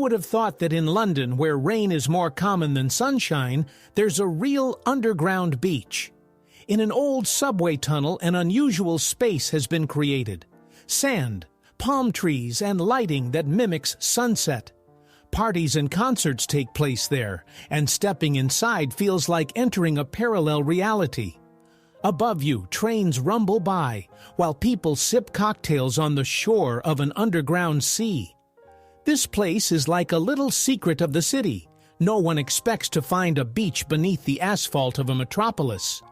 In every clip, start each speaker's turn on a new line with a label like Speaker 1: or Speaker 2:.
Speaker 1: would have thought that in London, where rain is more common than sunshine, there's a real underground beach. In an old subway tunnel, an unusual space has been created. Sand, palm trees, and lighting that mimics sunset. Parties and concerts take place there, and stepping inside feels like entering a parallel reality. Above you, trains rumble by, while people sip cocktails on the shore of an underground sea. This place is like a little secret of the city. No one expects to find a beach beneath the asphalt of a metropolis.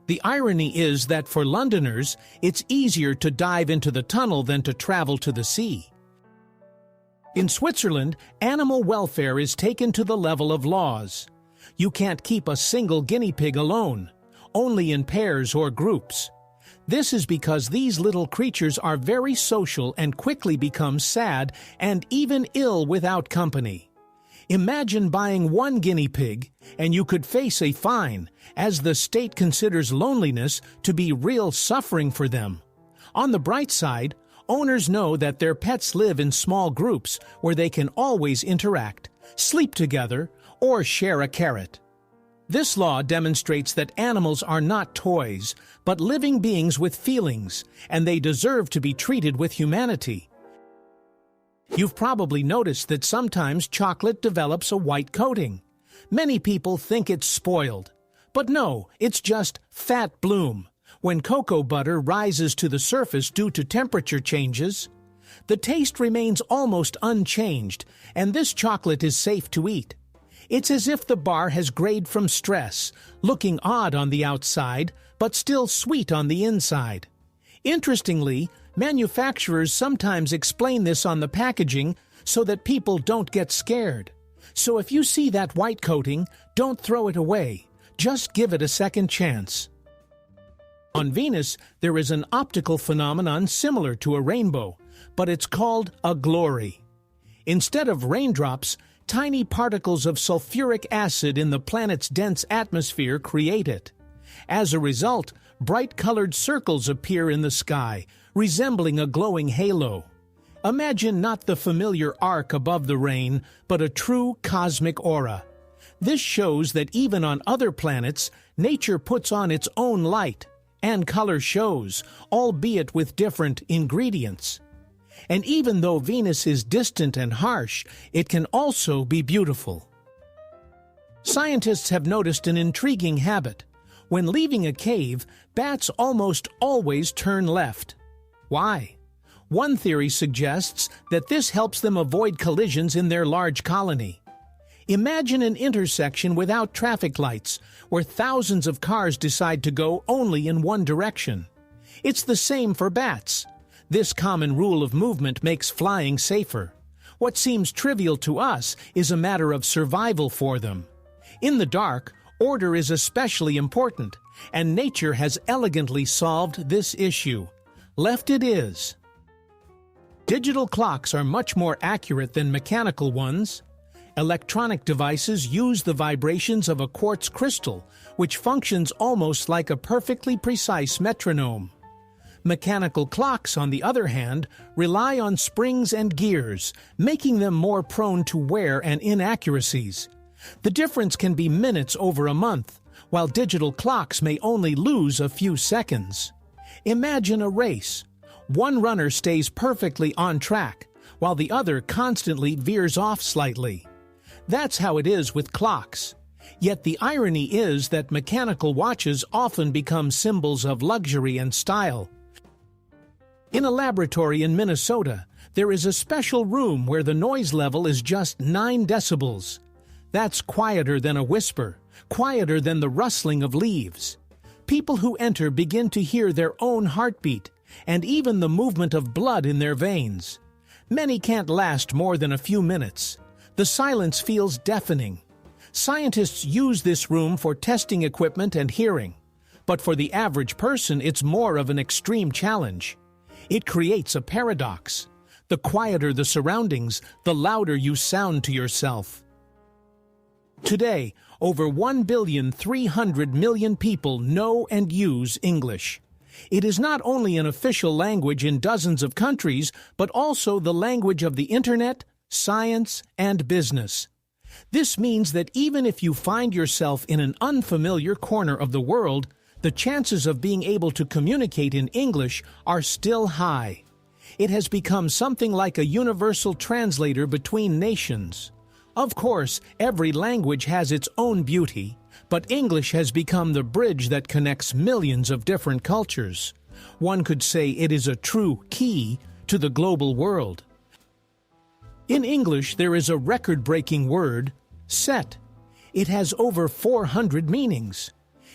Speaker 1: The irony is that for Londoners, it's easier to dive into the tunnel than to travel to the sea. In Switzerland, animal welfare is taken to the level of laws. You can't keep a single guinea pig alone, only in pairs or groups. This is because these little creatures are very social and quickly become sad and even ill without company. Imagine buying one guinea pig and you could face a fine, as the state considers loneliness to be real suffering for them. On the bright side, owners know that their pets live in small groups where they can always interact, sleep together, or share a carrot. This law demonstrates that animals are not toys, but living beings with feelings, and they deserve to be treated with humanity. You've probably noticed that sometimes chocolate develops a white coating. Many people think it's spoiled. But no, it's just fat bloom. When cocoa butter rises to the surface due to temperature changes, the taste remains almost unchanged, and this chocolate is safe to eat. It's as if the bar has grayed from stress, looking odd on the outside, but still sweet on the inside. Interestingly, manufacturers sometimes explain this on the packaging so that people don't get scared. So if you see that white coating, don't throw it away. Just give it a second chance. On Venus, there is an optical phenomenon similar to a rainbow, but it's called a glory. Instead of raindrops, tiny particles of sulfuric acid in the planet's dense atmosphere create it. As a result, bright-colored circles appear in the sky, resembling a glowing halo. Imagine not the familiar arc above the rain, but a true cosmic aura. This shows that even on other planets, nature puts on its own light, and color shows, albeit with different ingredients. And even though Venus is distant and harsh, it can also be beautiful. Scientists have noticed an intriguing habit. When leaving a cave, bats almost always turn left. Why? One theory suggests that this helps them avoid collisions in their large colony. Imagine an intersection without traffic lights, where thousands of cars decide to go only in one direction. It's the same for bats. This common rule of movement makes flying safer. What seems trivial to us is a matter of survival for them. In the dark, order is especially important, and nature has elegantly solved this issue. Left it is. Digital clocks are much more accurate than mechanical ones. Electronic devices use the vibrations of a quartz crystal, which functions almost like a perfectly precise metronome. Mechanical clocks, on the other hand, rely on springs and gears, making them more prone to wear and inaccuracies. The difference can be minutes over a month, while digital clocks may only lose a few seconds. Imagine a race. One runner stays perfectly on track, while the other constantly veers off slightly. That's how it is with clocks. Yet the irony is that mechanical watches often become symbols of luxury and style. In a laboratory in Minnesota, there is a special room where the noise level is just 9 decibels. That's quieter than a whisper, quieter than the rustling of leaves. People who enter begin to hear their own heartbeat, and even the movement of blood in their veins. Many can't last more than a few minutes. The silence feels deafening. Scientists use this room for testing equipment and hearing, but for the average person it's more of an extreme challenge. It creates a paradox. The quieter the surroundings, the louder you sound to yourself. Today, over 1,300,000,000 people know and use English. It is not only an official language in dozens of countries, but also the language of the Internet, science, and business. This means that even if you find yourself in an unfamiliar corner of the world, the chances of being able to communicate in English are still high. It has become something like a universal translator between nations. Of course, every language has its own beauty, but English has become the bridge that connects millions of different cultures. One could say it is a true key to the global world. In English, there is a record-breaking word, set. It has over 400 meanings.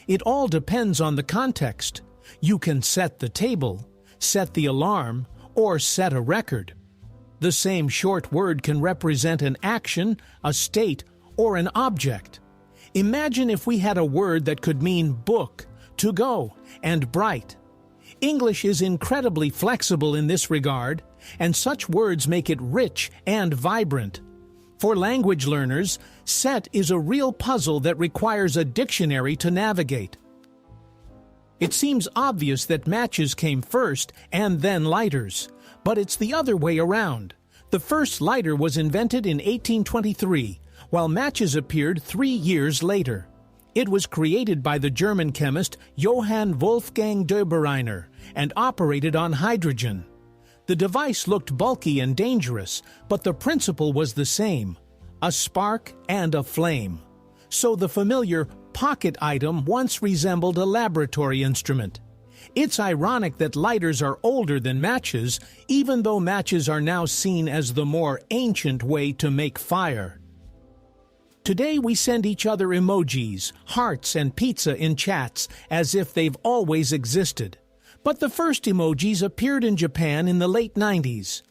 Speaker 1: It all depends on the context. You can set the table, set the alarm, or set a record. The same short word can represent an action, a state, or an object. Imagine if we had a word that could mean book, to go, and bright. English is incredibly flexible in this regard, and such words make it rich and vibrant. For language learners, set is a real puzzle that requires a dictionary to navigate. It seems obvious that matches came first and then lighters, but it's the other way around. The first lighter was invented in 1823, while matches appeared 3 years later. It was created by the German chemist Johann Wolfgang Dobereiner and operated on hydrogen. The device looked bulky and dangerous, but the principle was the same: a spark and a flame. So the familiar pocket item once resembled a laboratory instrument. It's ironic that lighters are older than matches, even though matches are now seen as the more ancient way to make fire. Today we send each other emojis, hearts, and pizza in chats as if they've always existed. But the first emojis appeared in Japan in the late 90s.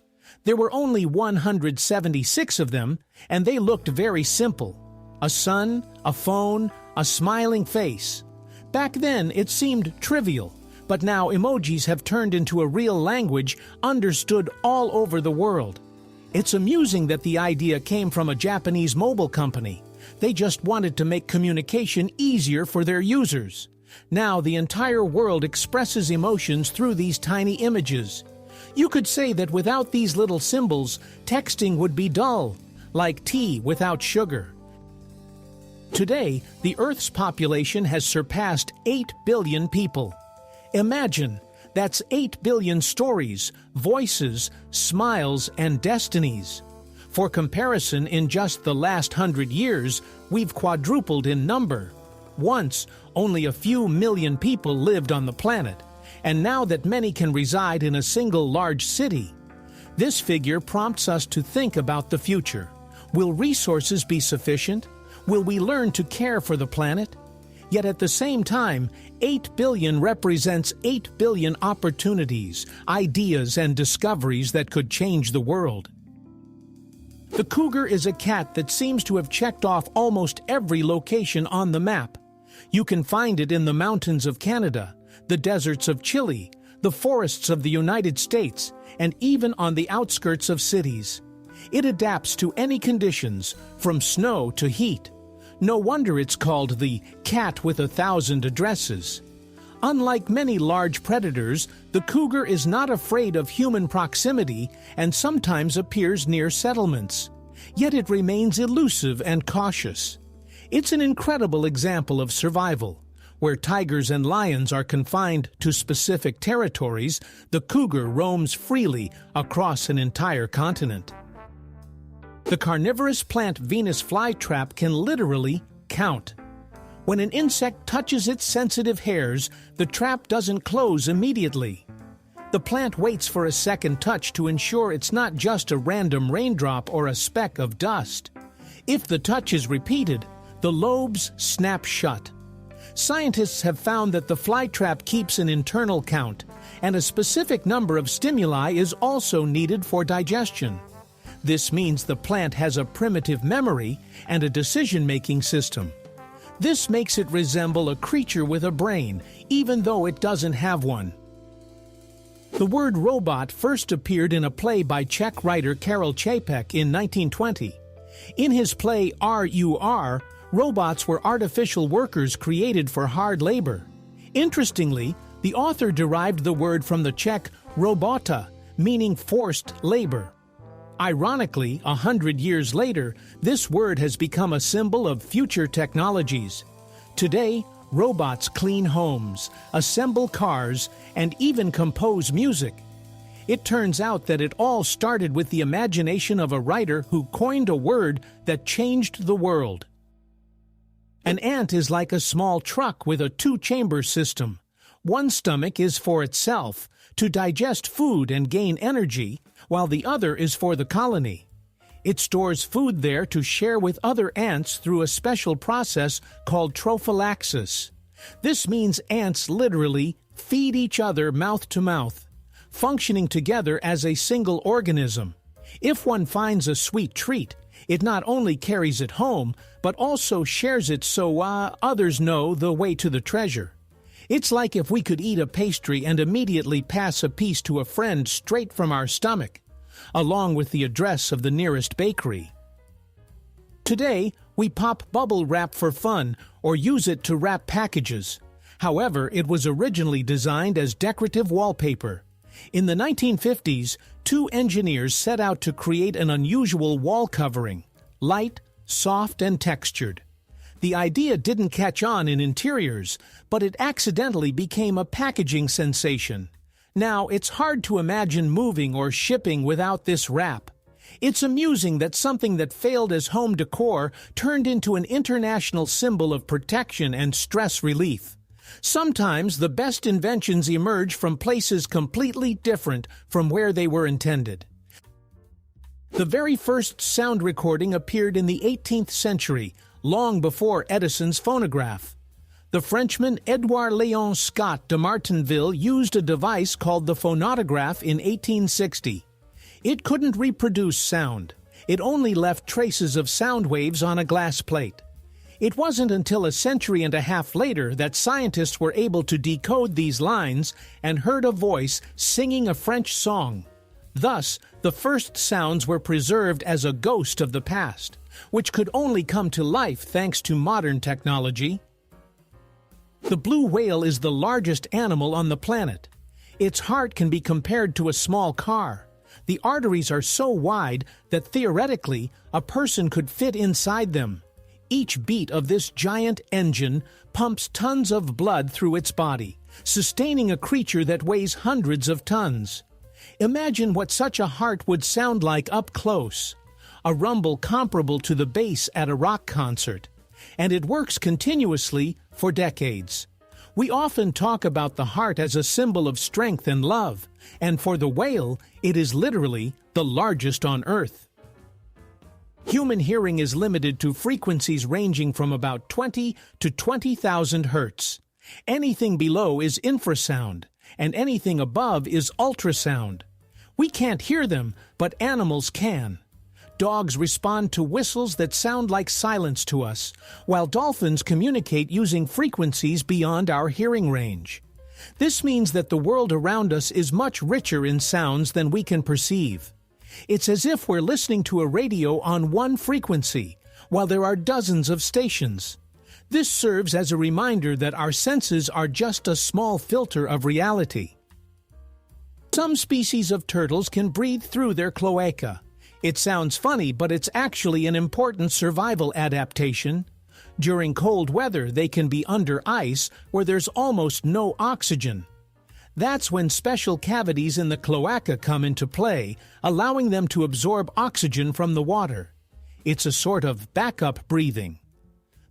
Speaker 1: There were only 176 of them, and they looked very simple: a sun, a phone, a smiling face. Back then it seemed trivial, but now emojis have turned into a real language understood all over the world. It's amusing that the idea came from a Japanese mobile company. They just wanted to make communication easier for their users. Now the entire world expresses emotions through these tiny images. You could say that without these little symbols, texting would be dull, like tea without sugar. Today, the Earth's population has surpassed 8 billion people. Imagine, that's 8 billion stories, voices, smiles, and destinies. For comparison, in just the last 100 years, we've quadrupled in number. Once, only a few million people lived on the planet, and now that many can reside in a single large city. This figure prompts us to think about the future. Will resources be sufficient? Will we learn to care for the planet? Yet at the same time, 8 billion represents 8 billion opportunities, ideas, and discoveries that could change the world. The cougar is a cat that seems to have checked off almost every location on the map. You can find it in the mountains of Canada, the deserts of Chile, the forests of the United States, and even on the outskirts of cities. It adapts to any conditions, from snow to heat. No wonder it's called the cat with 1,000 addresses. Unlike many large predators, the cougar is not afraid of human proximity and sometimes appears near settlements. Yet it remains elusive and cautious. It's an incredible example of survival. Where tigers and lions are confined to specific territories, the cougar roams freely across an entire continent. The carnivorous plant Venus flytrap can literally count. When an insect touches its sensitive hairs, the trap doesn't close immediately. The plant waits for a second touch to ensure it's not just a random raindrop or a speck of dust. If the touch is repeated, the lobes snap shut. Scientists have found that the flytrap keeps an internal count, and a specific number of stimuli is also needed for digestion. This means the plant has a primitive memory and a decision-making system. This makes it resemble a creature with a brain, even though it doesn't have one. The word robot first appeared in a play by Czech writer Karel Čapek in 1920. In his play R.U.R., robots were artificial workers created for hard labor. Interestingly, the author derived the word from the Czech robota, meaning forced labor. Ironically, 100 years later, this word has become a symbol of future technologies. Today, robots clean homes, assemble cars, and even compose music. It turns out that it all started with the imagination of a writer who coined a word that changed the world. An ant is like a small truck with a two-chamber system. One stomach is for itself, to digest food and gain energy, while the other is for the colony. It stores food there to share with other ants through a special process called trophallaxis. This means ants literally feed each other mouth to mouth, functioning together as a single organism. If one finds a sweet treat, it not only carries it home, but also shares it so others know the way to the treasure. It's like if we could eat a pastry and immediately pass a piece to a friend straight from our stomach, along with the address of the nearest bakery. Today, we pop bubble wrap for fun or use it to wrap packages. However, it was originally designed as decorative wallpaper. In the 1950s, two engineers set out to create an unusual wall covering, light, soft, and textured. The idea didn't catch on in interiors, but it accidentally became a packaging sensation. Now, it's hard to imagine moving or shipping without this wrap. It's amusing that something that failed as home decor turned into an international symbol of protection and stress relief. Sometimes the best inventions emerge from places completely different from where they were intended. The very first sound recording appeared in the 18th century, long before Edison's phonograph. The Frenchman Edouard Léon Scott de Martinville used a device called the phonautograph in 1860. It couldn't reproduce sound. It only left traces of sound waves on a glass plate. It wasn't until a century and a half later that scientists were able to decode these lines and heard a voice singing a French song. Thus, the first sounds were preserved as a ghost of the past, which could only come to life thanks to modern technology. The blue whale is the largest animal on the planet. Its heart can be compared to a small car. The arteries are so wide that theoretically a person could fit inside them. Each beat of this giant engine pumps tons of blood through its body, sustaining a creature that weighs hundreds of tons. Imagine what such a heart would sound like up close. A rumble comparable to the bass at a rock concert. And it works continuously for decades. We often talk about the heart as a symbol of strength and love, and for the whale, it is literally the largest on Earth. Human hearing is limited to frequencies ranging from about 20 to 20,000 hertz. Anything below is infrasound, and anything above is ultrasound. We can't hear them, but animals can. Dogs respond to whistles that sound like silence to us, while dolphins communicate using frequencies beyond our hearing range. This means that the world around us is much richer in sounds than we can perceive. It's as if we're listening to a radio on one frequency, while there are dozens of stations. This serves as a reminder that our senses are just a small filter of reality. Some species of turtles can breathe through their cloaca. It sounds funny, but it's actually an important survival adaptation. During cold weather, they can be under ice where there's almost no oxygen. That's when special cavities in the cloaca come into play, allowing them to absorb oxygen from the water. It's a sort of backup breathing.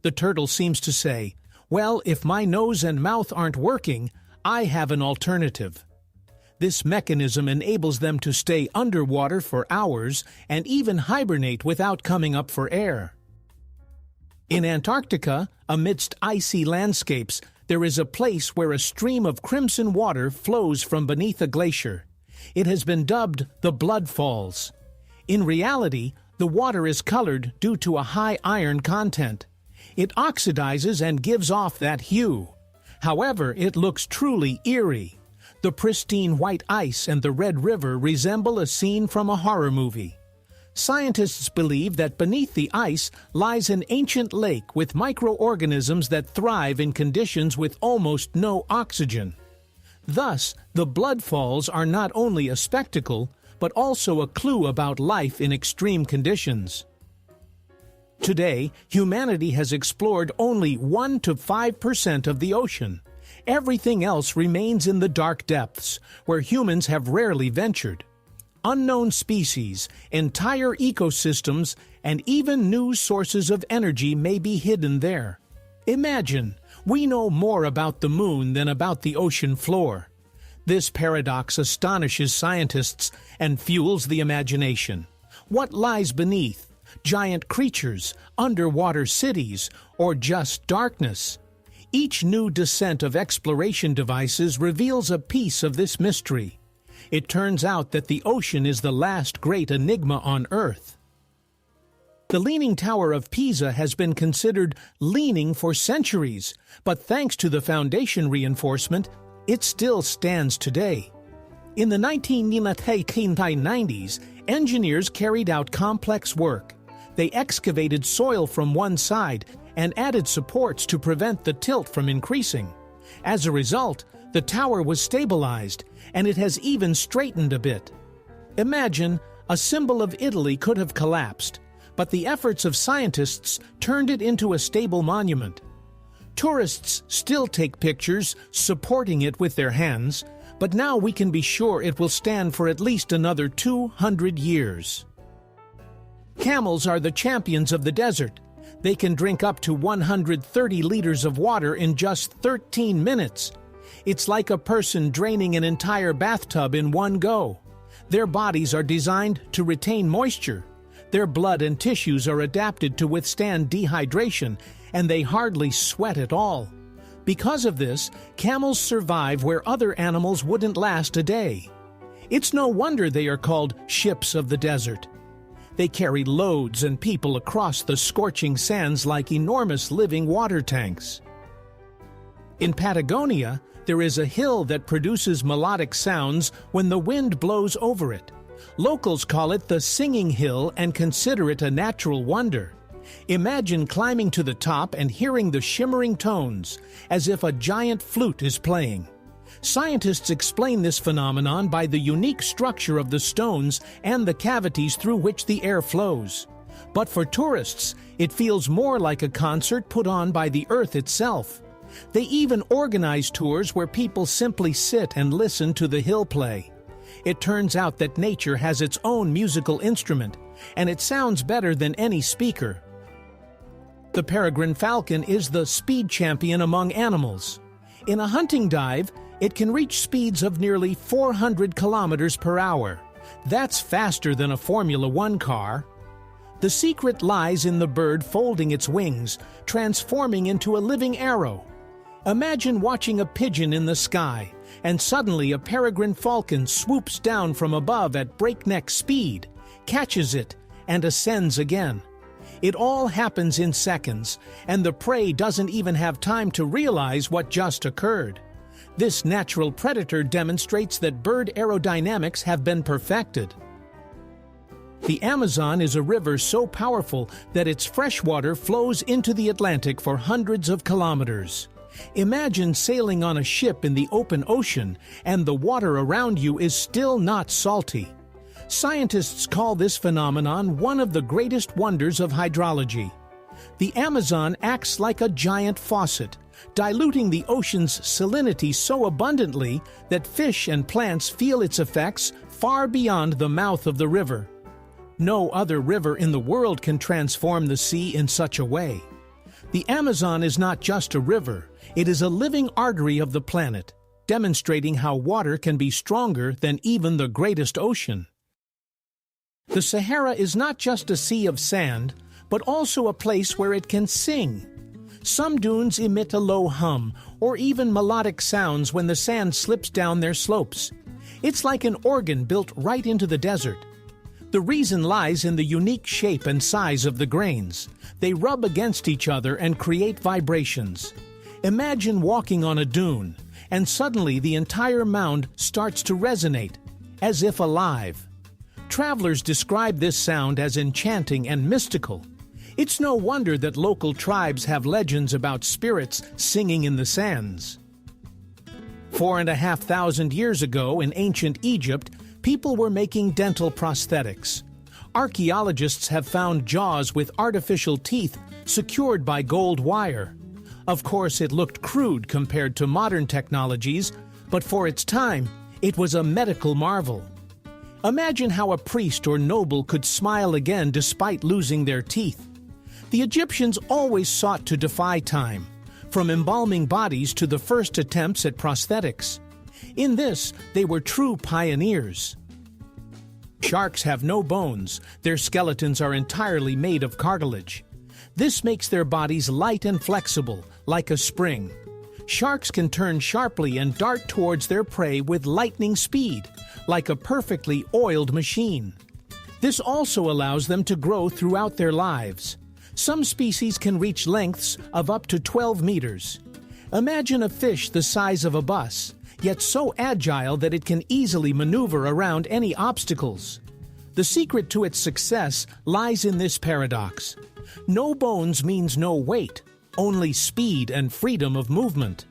Speaker 1: The turtle seems to say, "Well, if my nose and mouth aren't working, I have an alternative." This mechanism enables them to stay underwater for hours and even hibernate without coming up for air. In Antarctica, amidst icy landscapes, there is a place where a stream of crimson water flows from beneath a glacier. It has been dubbed the Blood Falls. In reality, the water is colored due to a high iron content. It oxidizes and gives off that hue. However, it looks truly eerie. The pristine white ice and the Red River resemble a scene from a horror movie. Scientists believe that beneath the ice lies an ancient lake with microorganisms that thrive in conditions with almost no oxygen. Thus, the Blood Falls are not only a spectacle, but also a clue about life in extreme conditions. Today, humanity has explored only 1 to 5% of the ocean. Everything else remains in the dark depths, where humans have rarely ventured. Unknown species, entire ecosystems, and even new sources of energy may be hidden there. Imagine, we know more about the moon than about the ocean floor. This paradox astonishes scientists and fuels the imagination. What lies beneath? Giant creatures, underwater cities, or just darkness? Each new descent of exploration devices reveals a piece of this mystery. It turns out that the ocean is the last great enigma on Earth. The Leaning Tower of Pisa has been considered leaning for centuries, but thanks to the foundation reinforcement, it still stands today. In the 1990s, engineers carried out complex work. They excavated soil from one side and added supports to prevent the tilt from increasing. As a result, the tower was stabilized, and it has even straightened a bit. Imagine, a symbol of Italy could have collapsed, but the efforts of scientists turned it into a stable monument. Tourists still take pictures supporting it with their hands, but now we can be sure it will stand for at least another 200 years. Camels are the champions of the desert. They can drink up to 130 liters of water in just 13 minutes. It's like a person draining an entire bathtub in one go. Their bodies are designed to retain moisture. Their blood and tissues are adapted to withstand dehydration, and they hardly sweat at all. Because of this, camels survive where other animals wouldn't last a day. It's no wonder they are called ships of the desert. They carry loads and people across the scorching sands like enormous living water tanks. In Patagonia, there is a hill that produces melodic sounds when the wind blows over it. Locals call it the Singing Hill and consider it a natural wonder. Imagine climbing to the top and hearing the shimmering tones, as if a giant flute is playing. Scientists explain this phenomenon by the unique structure of the stones and the cavities through which the air flows. But for tourists, it feels more like a concert put on by the Earth itself. They even organize tours where people simply sit and listen to the hill play. It turns out that nature has its own musical instrument, and it sounds better than any speaker. The peregrine falcon is the speed champion among animals. In a hunting dive, it can reach speeds of nearly 400 kilometers per hour. That's faster than a Formula One car. The secret lies in the bird folding its wings, transforming into a living arrow. Imagine watching a pigeon in the sky, and suddenly a peregrine falcon swoops down from above at breakneck speed, catches it, and ascends again. It all happens in seconds, and the prey doesn't even have time to realize what just occurred. This natural predator demonstrates that bird aerodynamics have been perfected. The Amazon is a river so powerful that its fresh water flows into the Atlantic for hundreds of kilometers. Imagine sailing on a ship in the open ocean, and the water around you is still not salty. Scientists call this phenomenon one of the greatest wonders of hydrology. The Amazon acts like a giant faucet, diluting the ocean's salinity so abundantly that fish and plants feel its effects far beyond the mouth of the river. No other river in the world can transform the sea in such a way. The Amazon is not just a river, it is a living artery of the planet, demonstrating how water can be stronger than even the greatest ocean. The Sahara is not just a sea of sand, but also a place where it can sing. Some dunes emit a low hum, or even melodic sounds when the sand slips down their slopes. It's like an organ built right into the desert. The reason lies in the unique shape and size of the grains. They rub against each other and create vibrations. Imagine walking on a dune, and suddenly the entire mound starts to resonate, as if alive. Travelers describe this sound as enchanting and mystical. It's no wonder that local tribes have legends about spirits singing in the sands. 4,500 years ago in ancient Egypt, people were making dental prosthetics. Archaeologists have found jaws with artificial teeth secured by gold wire. Of course, it looked crude compared to modern technologies, but for its time, it was a medical marvel. Imagine how a priest or noble could smile again despite losing their teeth. The Egyptians always sought to defy time, from embalming bodies to the first attempts at prosthetics. In this, they were true pioneers. Sharks have no bones. Their skeletons are entirely made of cartilage. This makes their bodies light and flexible, like a spring. Sharks can turn sharply and dart towards their prey with lightning speed, like a perfectly oiled machine. This also allows them to grow throughout their lives. Some species can reach lengths of up to 12 meters. Imagine a fish the size of a bus, yet so agile that it can easily maneuver around any obstacles. The secret to its success lies in this paradox. No bones means no weight, only speed and freedom of movement.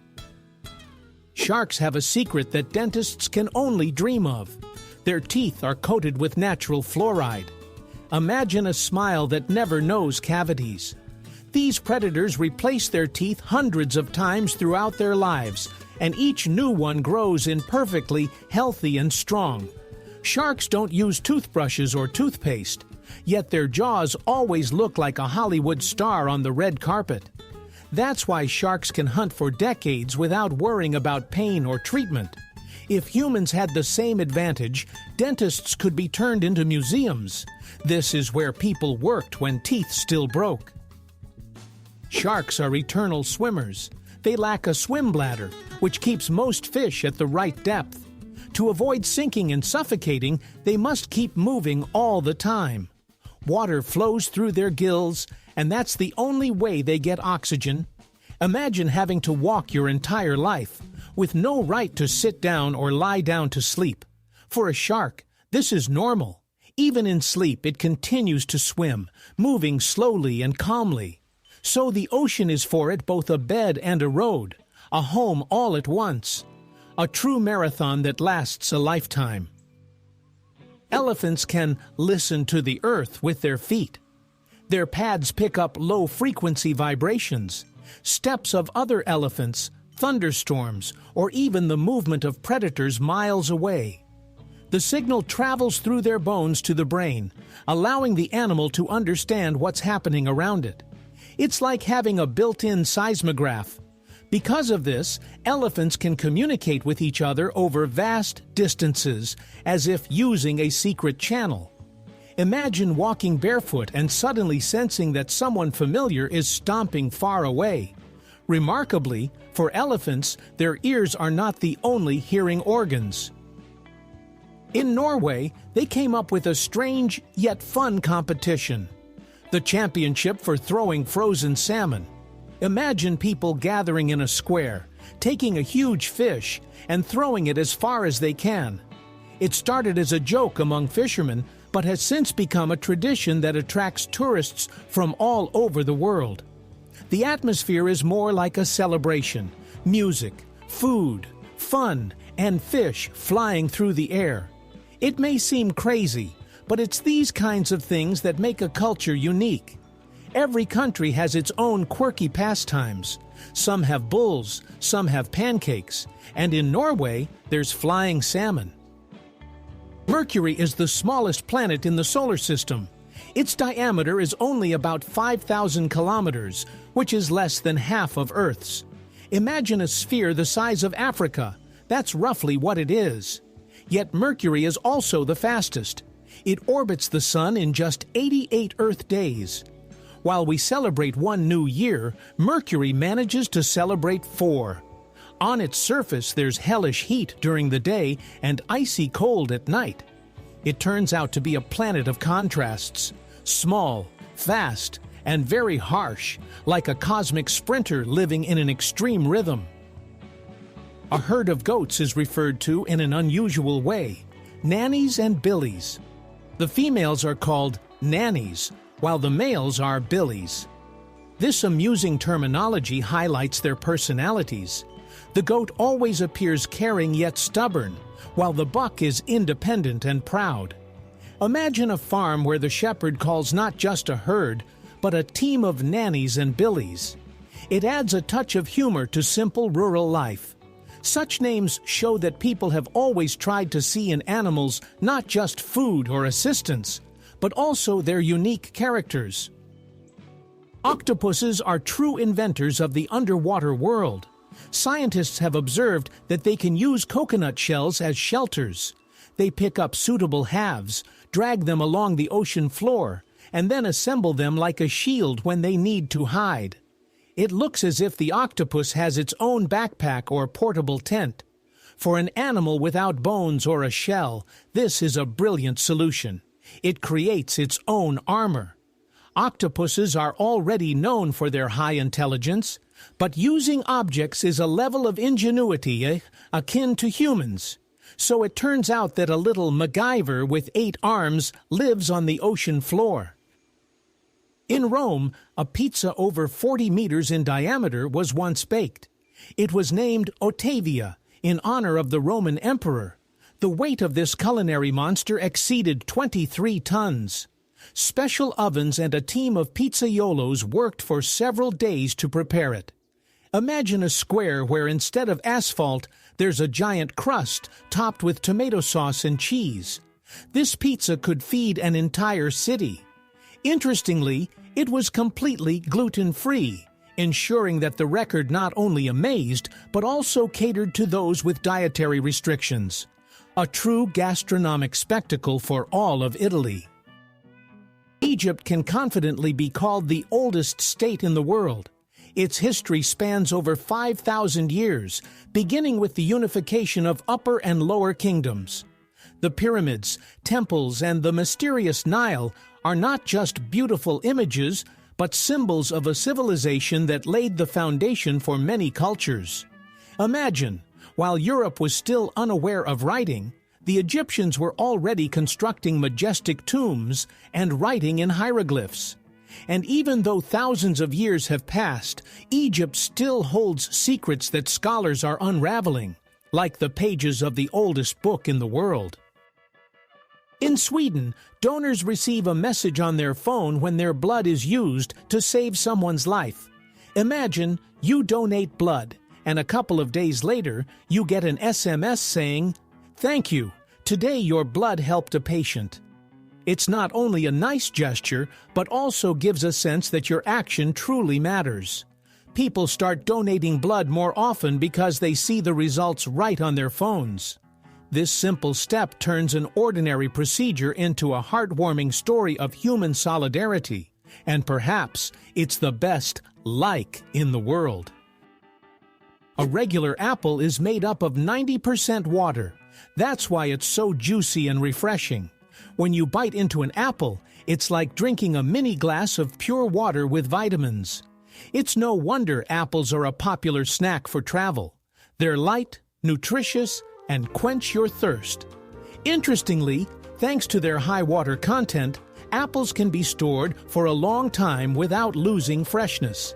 Speaker 1: Sharks have a secret that dentists can only dream of. Their teeth are coated with natural fluoride. Imagine a smile that never knows cavities. These predators replace their teeth hundreds of times throughout their lives, and each new one grows in perfectly healthy and strong. Sharks don't use toothbrushes or toothpaste, yet their jaws always look like a Hollywood star on the red carpet. That's why sharks can hunt for decades without worrying about pain or treatment. If humans had the same advantage, dentists could be turned into museums. This is where people worked when teeth still broke. Sharks are eternal swimmers. They lack a swim bladder, which keeps most fish at the right depth. To avoid sinking and suffocating, they must keep moving all the time. Water flows through their gills, and that's the only way they get oxygen. Imagine having to walk your entire life, with no right to sit down or lie down to sleep. For a shark, this is normal. Even in sleep, it continues to swim, moving slowly and calmly. So the ocean is for it both a bed and a road, a home all at once. A true marathon that lasts a lifetime. Elephants can listen to the earth with their feet. Their pads pick up low-frequency vibrations, steps of other elephants, thunderstorms, or even the movement of predators miles away. The signal travels through their bones to the brain, allowing the animal to understand what's happening around it. It's like having a built-in seismograph. Because of this, elephants can communicate with each other over vast distances, as if using a secret channel. Imagine walking barefoot and suddenly sensing that someone familiar is stomping far away. Remarkably, for elephants, their ears are not the only hearing organs. In Norway, they came up with a strange yet fun competition. The championship for throwing frozen salmon. Imagine people gathering in a square, taking a huge fish, and throwing it as far as they can. It started as a joke among fishermen, but has since become a tradition that attracts tourists from all over the world. The atmosphere is more like a celebration: music, food, fun, and fish flying through the air. It may seem crazy, but it's these kinds of things that make a culture unique. Every country has its own quirky pastimes. Some have bulls, some have pancakes, and in Norway, there's flying salmon. Mercury is the smallest planet in the solar system. Its diameter is only about 5,000 kilometers, which is less than half of Earth's. Imagine a sphere the size of Africa. That's roughly what it is. Yet Mercury is also the fastest. It orbits the Sun in just 88 Earth days. While we celebrate one new year, Mercury manages to celebrate 4. On its surface, there's hellish heat during the day and icy cold at night. It turns out to be a planet of contrasts: small, fast, and very harsh, like a cosmic sprinter living in an extreme rhythm. A herd of goats is referred to in an unusual way: nannies and billies. The females are called nannies, while the males are billies. This amusing terminology highlights their personalities. The goat always appears caring yet stubborn, while the buck is independent and proud. Imagine a farm where the shepherd calls not just a herd, but a team of nannies and billies. It adds a touch of humor to simple rural life. Such names show that people have always tried to see in animals not just food or assistance, but also their unique characters. Octopuses are true inventors of the underwater world. Scientists have observed that they can use coconut shells as shelters. They pick up suitable halves, drag them along the ocean floor, and then assemble them like a shield when they need to hide. It looks as if the octopus has its own backpack or portable tent. For an animal without bones or a shell, this is a brilliant solution. It creates its own armor. Octopuses are already known for their high intelligence, but using objects is a level of ingenuity akin to humans. So it turns out that a little MacGyver with 8 arms lives on the ocean floor. In Rome, a pizza over 40 meters in diameter was once baked. It was named Ottavia, in honor of the Roman emperor. The weight of this culinary monster exceeded 23 tons. Special ovens and a team of pizzaiolos worked for several days to prepare it. Imagine a square where instead of asphalt, there's a giant crust topped with tomato sauce and cheese. This pizza could feed an entire city. Interestingly, it was completely gluten-free, ensuring that the record not only amazed, but also catered to those with dietary restrictions. A true gastronomic spectacle for all of Italy. Egypt can confidently be called the oldest state in the world. Its history spans over 5,000 years, beginning with the unification of Upper and Lower Kingdoms. The pyramids, temples, and the mysterious Nile are not just beautiful images, but symbols of a civilization that laid the foundation for many cultures. Imagine, while Europe was still unaware of writing, the Egyptians were already constructing majestic tombs and writing in hieroglyphs. And even though thousands of years have passed, Egypt still holds secrets that scholars are unraveling, like the pages of the oldest book in the world. In Sweden, donors receive a message on their phone when their blood is used to save someone's life. Imagine you donate blood, and a couple of days later, you get an SMS saying, "Thank you. Today your blood helped a patient." It's not only a nice gesture, but also gives a sense that your action truly matters. People start donating blood more often because they see the results right on their phones. This simple step turns an ordinary procedure into a heartwarming story of human solidarity, and perhaps it's the best like in the world. A regular apple is made up of 90% water. That's why it's so juicy and refreshing. When you bite into an apple, it's like drinking a mini glass of pure water with vitamins. It's no wonder apples are a popular snack for travel. They're light, nutritious, and quench your thirst. Interestingly, thanks to their high water content, apples can be stored for a long time without losing freshness.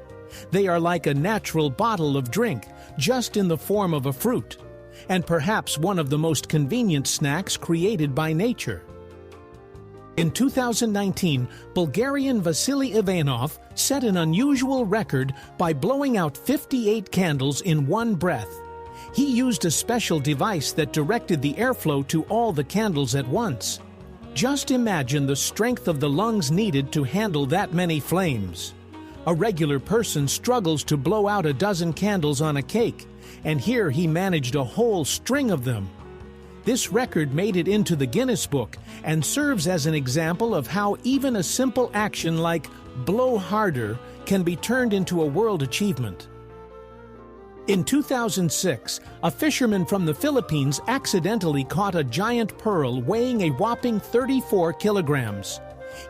Speaker 1: They are like a natural bottle of drink, just in the form of a fruit, and perhaps one of the most convenient snacks created by nature. In 2019, Bulgarian Vasily Ivanov set an unusual record by blowing out 58 candles in one breath. He used a special device that directed the airflow to all the candles at once. Just imagine the strength of the lungs needed to handle that many flames. A regular person struggles to blow out a dozen candles on a cake, and here he managed a whole string of them. This record made it into the Guinness Book and serves as an example of how even a simple action like blow harder can be turned into a world achievement. In 2006, a fisherman from the Philippines accidentally caught a giant pearl weighing a whopping 34 kilograms.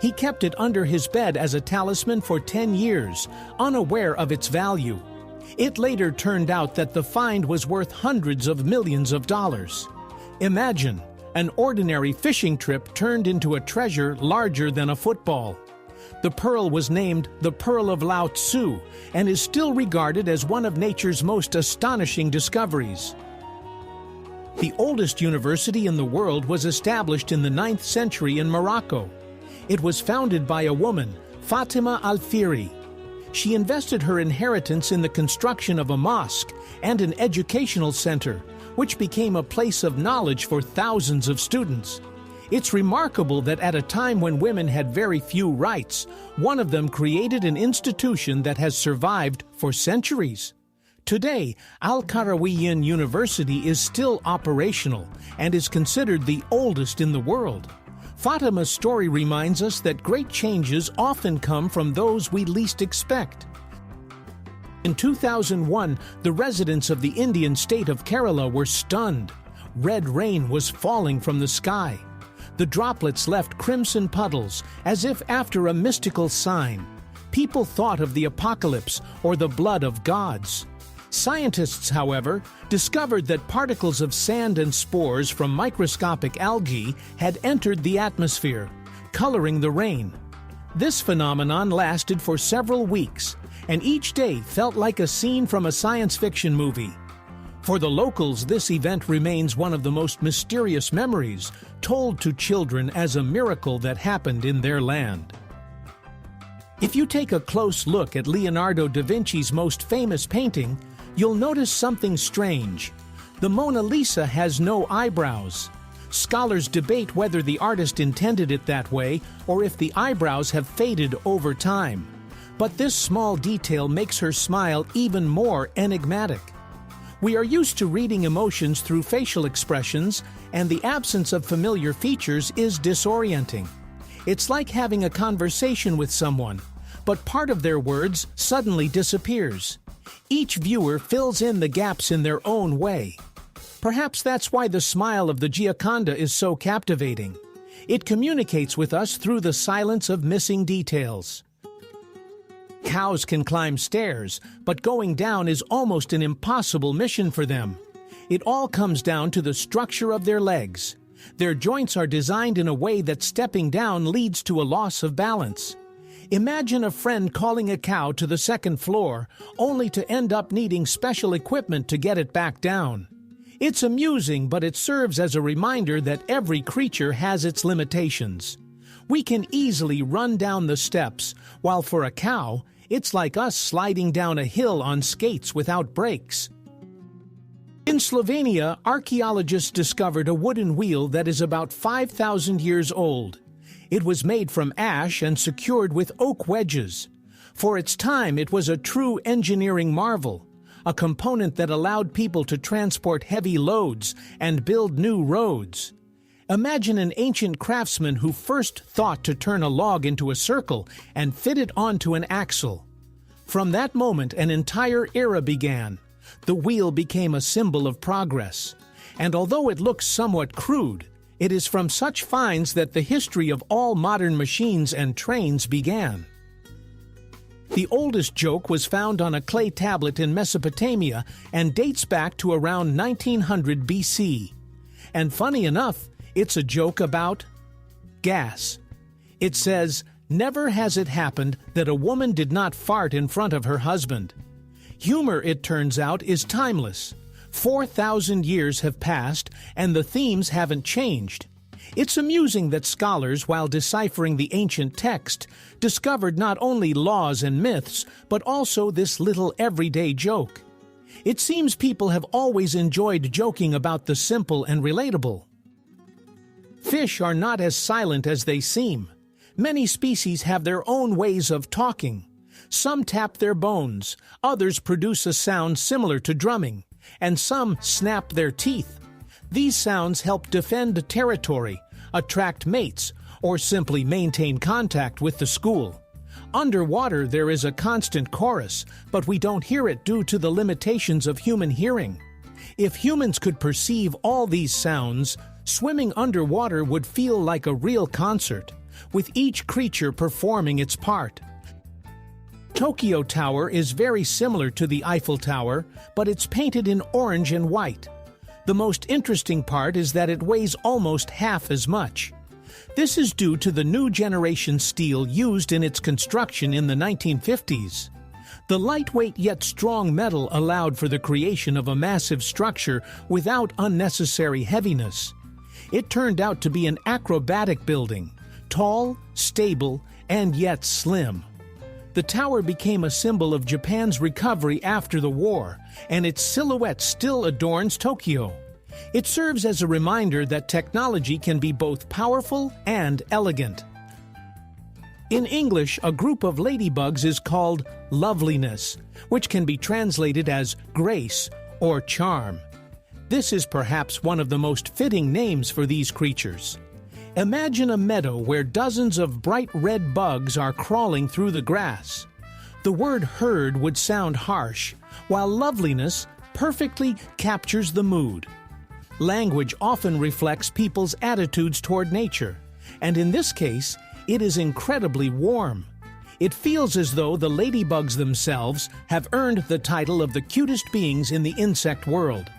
Speaker 1: He kept it under his bed as a talisman for 10 years, unaware of its value. It later turned out that the find was worth hundreds of millions of dollars. Imagine, an ordinary fishing trip turned into a treasure larger than a football. The pearl was named the Pearl of Lao Tzu and is still regarded as one of nature's most astonishing discoveries. The oldest university in the world was established in the 9th century in Morocco. It was founded by a woman, Fatima al-Fihri. She invested her inheritance in the construction of a mosque and an educational center, which became a place of knowledge for thousands of students. It's remarkable that at a time when women had very few rights, one of them created an institution that has survived for centuries. Today, Al-Qarawiyyin University is still operational and is considered the oldest in the world. Fatima's story reminds us that great changes often come from those we least expect. In 2001, the residents of the Indian state of Kerala were stunned. Red rain was falling from the sky. The droplets left crimson puddles, as if after a mystical sign. People thought of the apocalypse or the blood of gods. Scientists, however, discovered that particles of sand and spores from microscopic algae had entered the atmosphere, coloring the rain. This phenomenon lasted for several weeks, and each day felt like a scene from a science fiction movie. For the locals, this event remains one of the most mysterious memories, told to children as a miracle that happened in their land. If you take a close look at Leonardo da Vinci's most famous painting, you'll notice something strange. The Mona Lisa has no eyebrows. Scholars debate whether the artist intended it that way or if the eyebrows have faded over time. But this small detail makes her smile even more enigmatic. We are used to reading emotions through facial expressions, and the absence of familiar features is disorienting. It's like having a conversation with someone, but part of their words suddenly disappears. Each viewer fills in the gaps in their own way. Perhaps that's why the smile of the Gioconda is so captivating. It communicates with us through the silence of missing details. Cows can climb stairs, but going down is almost an impossible mission for them. It all comes down to the structure of their legs. Their joints are designed in a way that stepping down leads to a loss of balance. Imagine a friend calling a cow to the second floor, only to end up needing special equipment to get it back down. It's amusing, but it serves as a reminder that every creature has its limitations. We can easily run down the steps, while for a cow, it's like us sliding down a hill on skates without brakes. In Slovenia, archaeologists discovered a wooden wheel that is about 5,000 years old. It was made from ash and secured with oak wedges. For its time, it was a true engineering marvel, a component that allowed people to transport heavy loads and build new roads. Imagine an ancient craftsman who first thought to turn a log into a circle and fit it onto an axle. From that moment, an entire era began. The wheel became a symbol of progress. And although it looks somewhat crude, it is from such finds that the history of all modern machines and trains began. The oldest joke was found on a clay tablet in Mesopotamia and dates back to around 1900 BC. And funny enough, it's a joke about gas. It says, "Never has it happened that a woman did not fart in front of her husband." Humor, it turns out, is timeless. 4,000 years have passed, and the themes haven't changed. It's amusing that scholars, while deciphering the ancient text, discovered not only laws and myths, but also this little everyday joke. It seems people have always enjoyed joking about the simple and relatable. Fish are not as silent as they seem. Many species have their own ways of talking. Some tap their bones, others produce a sound similar to drumming, and some snap their teeth. These sounds help defend territory, attract mates, or simply maintain contact with the school. Underwater, there is a constant chorus, but we don't hear it due to the limitations of human hearing. If humans could perceive all these sounds, swimming underwater would feel like a real concert, with each creature performing its part. Tokyo Tower is very similar to the Eiffel Tower, but it's painted in orange and white. The most interesting part is that it weighs almost half as much. This is due to the new generation steel used in its construction in the 1950s. The lightweight yet strong metal allowed for the creation of a massive structure without unnecessary heaviness. It turned out to be an acrobatic building, tall, stable, and yet slim. The tower became a symbol of Japan's recovery after the war, and its silhouette still adorns Tokyo. It serves as a reminder that technology can be both powerful and elegant. In English, a group of ladybugs is called loveliness, which can be translated as grace or charm. This is perhaps one of the most fitting names for these creatures. Imagine a meadow where dozens of bright red bugs are crawling through the grass. The word herd would sound harsh, while loveliness perfectly captures the mood. Language often reflects people's attitudes toward nature, and in this case, it is incredibly warm. It feels as though the ladybugs themselves have earned the title of the cutest beings in the insect world.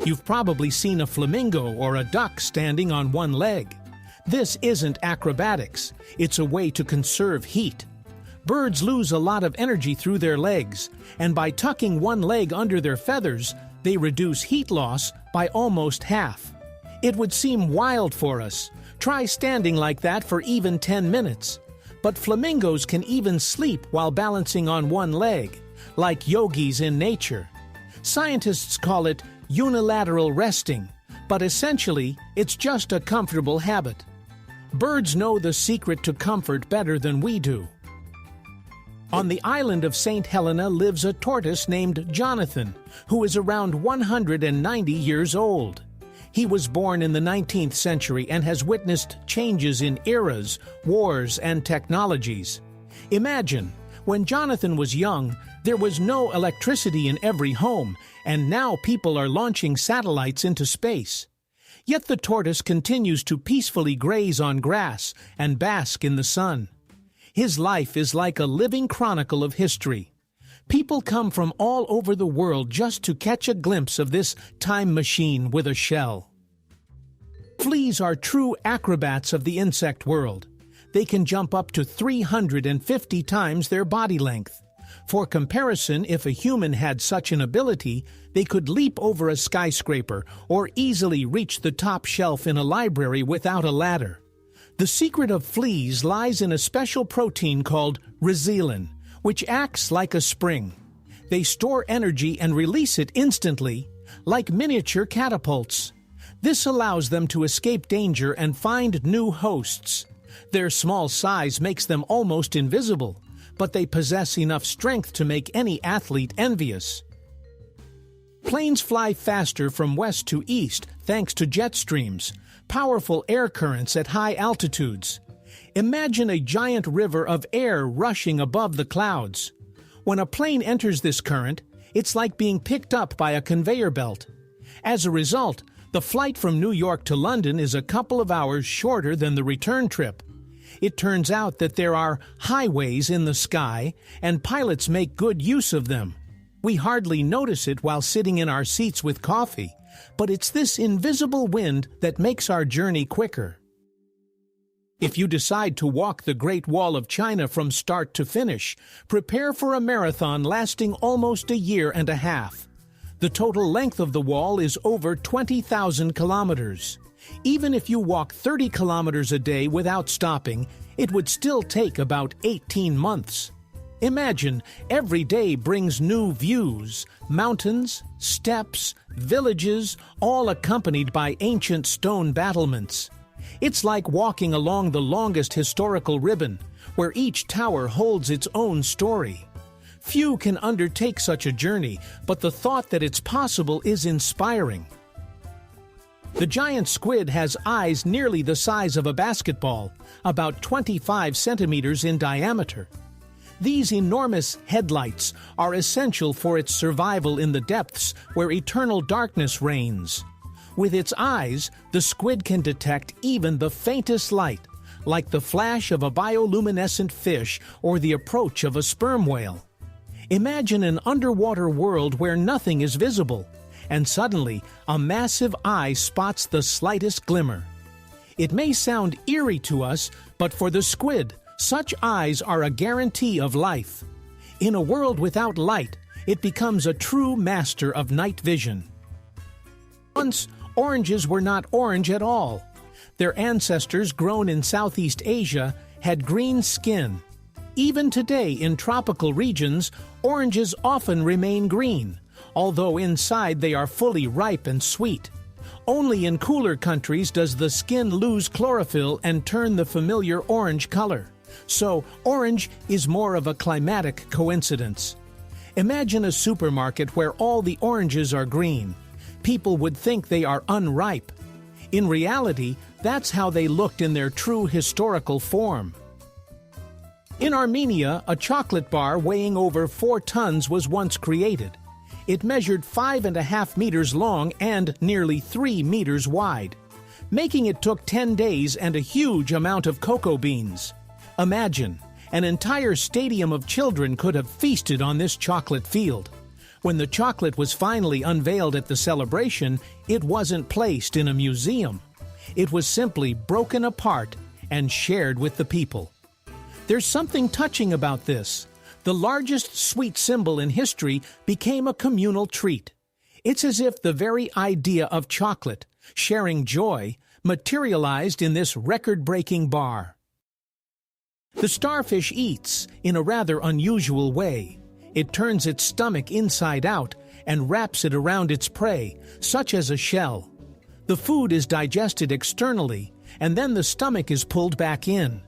Speaker 1: You've probably seen a flamingo or a duck standing on one leg. This isn't acrobatics, it's a way to conserve heat. Birds lose a lot of energy through their legs, and by tucking one leg under their feathers, they reduce heat loss by almost half. It would seem wild for us. Try standing like that for even 10 minutes. But flamingos can even sleep while balancing on one leg, like yogis in nature. Scientists call it unilateral resting, but essentially, it's just a comfortable habit. Birds know the secret to comfort better than we do. On the island of St. Helena lives a tortoise named Jonathan, who is around 190 years old. He was born in the 19th century and has witnessed changes in eras, wars, and technologies. Imagine, when Jonathan was young, there was no electricity in every home, and now people are launching satellites into space. Yet the tortoise continues to peacefully graze on grass and bask in the sun. His life is like a living chronicle of history. People come from all over the world just to catch a glimpse of this time machine with a shell. Fleas are true acrobats of the insect world. They can jump up to 350 times their body length. For comparison, if a human had such an ability, they could leap over a skyscraper or easily reach the top shelf in a library without a ladder. The secret of fleas lies in a special protein called resilin, which acts like a spring. They store energy and release it instantly, like miniature catapults. This allows them to escape danger and find new hosts. Their small size makes them almost invisible, but they possess enough strength to make any athlete envious. Planes fly faster from west to east thanks to jet streams, powerful air currents at high altitudes. Imagine a giant river of air rushing above the clouds. When a plane enters this current, it's like being picked up by a conveyor belt. As a result, the flight from New York to London is a couple of hours shorter than the return trip. It turns out that there are highways in the sky, and pilots make good use of them. We hardly notice it while sitting in our seats with coffee, but it's this invisible wind that makes our journey quicker. If you decide to walk the Great Wall of China from start to finish, prepare for a marathon lasting almost a year and a half. The total length of the wall is over 20,000 kilometers. Even if you walk 30 kilometers a day without stopping, it would still take about 18 months. Imagine, every day brings new views, mountains, steps, villages, all accompanied by ancient stone battlements. It's like walking along the longest historical ribbon, where each tower holds its own story. Few can undertake such a journey, but the thought that it's possible is inspiring. The giant squid has eyes nearly the size of a basketball, about 25 centimeters in diameter. These enormous headlights are essential for its survival in the depths where eternal darkness reigns. With its eyes, the squid can detect even the faintest light, like the flash of a bioluminescent fish or the approach of a sperm whale. Imagine an underwater world where nothing is visible, and suddenly a massive eye spots the slightest glimmer. It may sound eerie to us, but for the squid, such eyes are a guarantee of life. In a world without light, it becomes a true master of night vision. Once, oranges were not orange at all. Their ancestors, grown in Southeast Asia, had green skin. Even today, in tropical regions, oranges often remain green, although inside they are fully ripe and sweet. Only in cooler countries does the skin lose chlorophyll and turn the familiar orange color. So, orange is more of a climatic coincidence. Imagine a supermarket where all the oranges are green. People would think they are unripe. In reality, that's how they looked in their true historical form. In Armenia, a chocolate bar weighing over 4 tons was once created. It measured 5.5 meters long and nearly 3 meters wide. Making it took 10 days and a huge amount of cocoa beans. Imagine, an entire stadium of children could have feasted on this chocolate field. When the chocolate was finally unveiled at the celebration, it wasn't placed in a museum. It was simply broken apart and shared with the people. There's something touching about this. The largest sweet symbol in history became a communal treat. It's as if the very idea of chocolate, sharing joy, materialized in this record-breaking bar. The starfish eats in a rather unusual way. It turns its stomach inside out and wraps it around its prey, such as a shell. The food is digested externally, and then the stomach is pulled back in.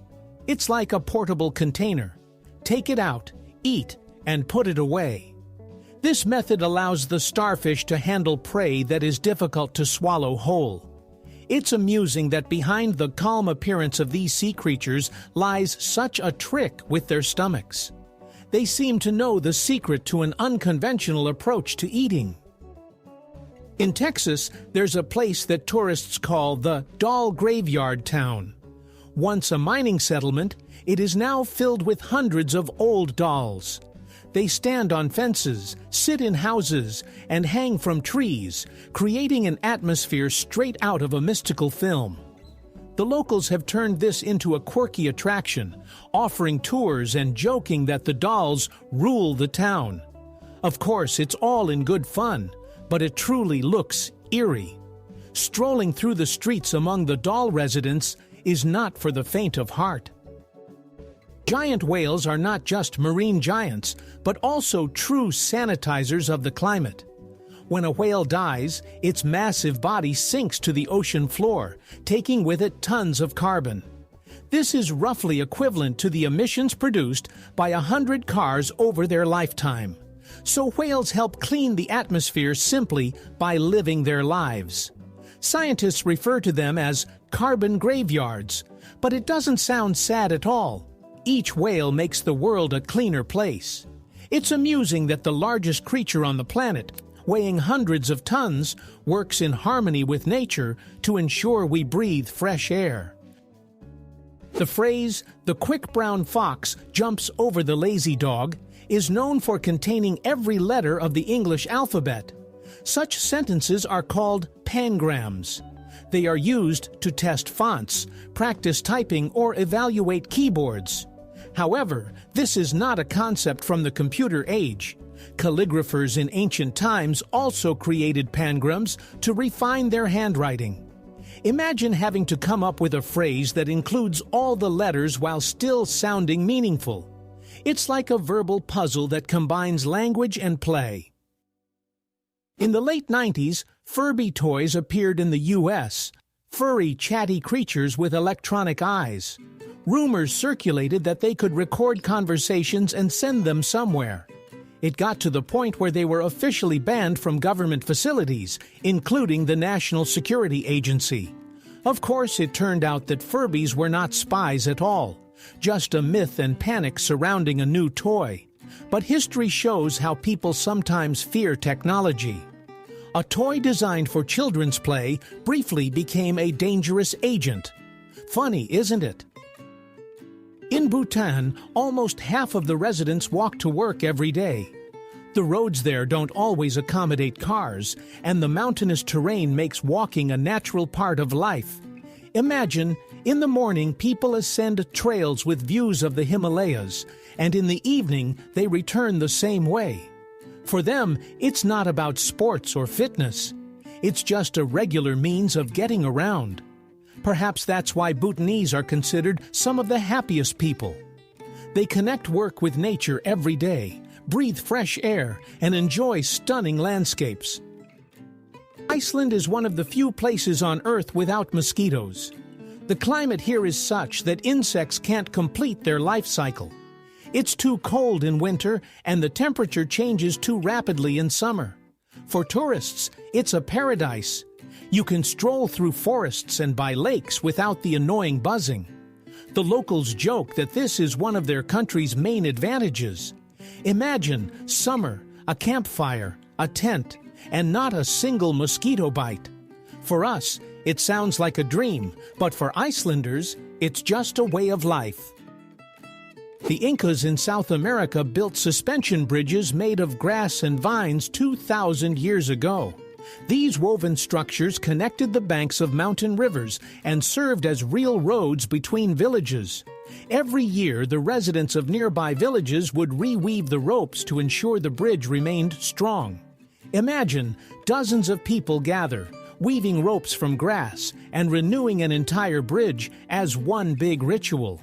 Speaker 1: It's like a portable container. Take it out, eat, and put it away. This method allows the starfish to handle prey that is difficult to swallow whole. It's amusing that behind the calm appearance of these sea creatures lies such a trick with their stomachs. They seem to know the secret to an unconventional approach to eating. In Texas, there's a place that tourists call the Doll Graveyard Town. Once a mining settlement, it is now filled with hundreds of old dolls. They stand on fences, sit in houses, and hang from trees, creating an atmosphere straight out of a mystical film. The locals have turned this into a quirky attraction, offering tours and joking that the dolls rule the town. Of course, it's all in good fun, but it truly looks eerie. Strolling through the streets among the doll residents is not for the faint of heart. Giant whales are not just marine giants, but also true sanitizers of the climate. When a whale dies, its massive body sinks to the ocean floor, taking with it tons of carbon. This is roughly equivalent to the emissions produced by 100 cars over their lifetime. So whales help clean the atmosphere simply by living their lives. Scientists refer to them as carbon graveyards, but it doesn't sound sad at all. Each whale makes the world a cleaner place. It's amusing that the largest creature on the planet, weighing hundreds of tons, works in harmony with nature to ensure we breathe fresh air. The phrase, "the quick brown fox jumps over the lazy dog," is known for containing every letter of the English alphabet. Such sentences are called pangrams. They are used to test fonts, practice typing, or evaluate keyboards. However, this is not a concept from the computer age. Calligraphers in ancient times also created pangrams to refine their handwriting. Imagine having to come up with a phrase that includes all the letters while still sounding meaningful. It's like a verbal puzzle that combines language and play. In the late 90s, Furby toys appeared in the U.S., furry, chatty creatures with electronic eyes. Rumors circulated that they could record conversations and send them somewhere. It got to the point where they were officially banned from government facilities, including the National Security Agency. Of course, it turned out that Furbies were not spies at all, just a myth and panic surrounding a new toy. But history shows how people sometimes fear technology. A toy designed for children's play briefly became a dangerous agent. Funny, isn't it? In Bhutan, almost half of the residents walk to work every day. The roads there don't always accommodate cars, and the mountainous terrain makes walking a natural part of life. Imagine, in the morning people ascend trails with views of the Himalayas, and in the evening they return the same way. For them, it's not about sports or fitness. It's just a regular means of getting around. Perhaps that's why Bhutanese are considered some of the happiest people. They connect work with nature every day, breathe fresh air, and enjoy stunning landscapes. Iceland is one of the few places on Earth without mosquitoes. The climate here is such that insects can't complete their life cycle. It's too cold in winter, and the temperature changes too rapidly in summer. For tourists, it's a paradise. You can stroll through forests and by lakes without the annoying buzzing. The locals joke that this is one of their country's main advantages. Imagine summer, a campfire, a tent, and not a single mosquito bite. For us, it sounds like a dream, but for Icelanders, it's just a way of life. The Incas in South America built suspension bridges made of grass and vines 2,000 years ago. These woven structures connected the banks of mountain rivers and served as real roads between villages. Every year, the residents of nearby villages would reweave the ropes to ensure the bridge remained strong. Imagine dozens of people gather, weaving ropes from grass and renewing an entire bridge as one big ritual.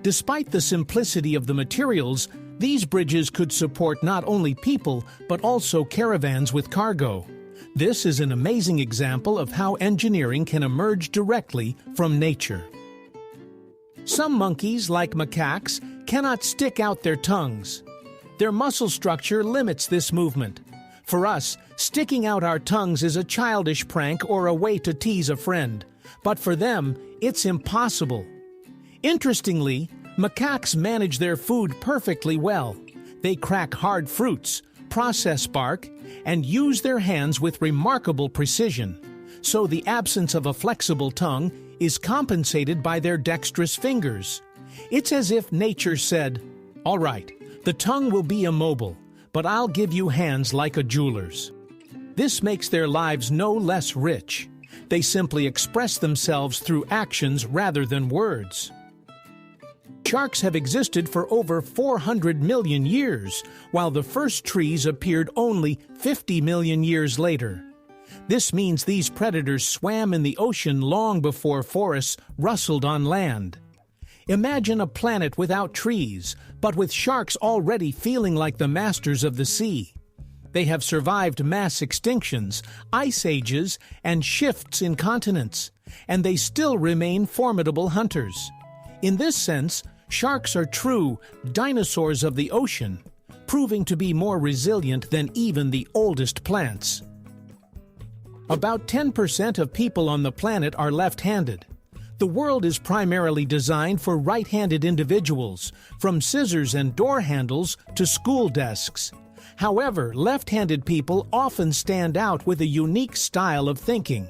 Speaker 1: Despite the simplicity of the materials, these bridges could support not only people but also caravans with cargo. This is an amazing example of how engineering can emerge directly from nature. Some monkeys, like macaques, cannot stick out their tongues. Their muscle structure limits this movement. For us, sticking out our tongues is a childish prank or a way to tease a friend. But for them, it's impossible. Interestingly, macaques manage their food perfectly well. They crack hard fruits, process bark, and use their hands with remarkable precision. So the absence of a flexible tongue is compensated by their dexterous fingers. It's as if nature said, "All right, the tongue will be immobile, but I'll give you hands like a jeweler's." This makes their lives no less rich. They simply express themselves through actions rather than words. Sharks have existed for over 400 million years, while the first trees appeared only 50 million years later. This means these predators swam in the ocean long before forests rustled on land. Imagine a planet without trees, but with sharks already feeling like the masters of the sea. They have survived mass extinctions, ice ages, and shifts in continents, and they still remain formidable hunters. In this sense, sharks are true dinosaurs of the ocean, proving to be more resilient than even the oldest plants. About 10% of people on the planet are left-handed. The world is primarily designed for right-handed individuals, from scissors and door handles to school desks. However, left-handed people often stand out with a unique style of thinking.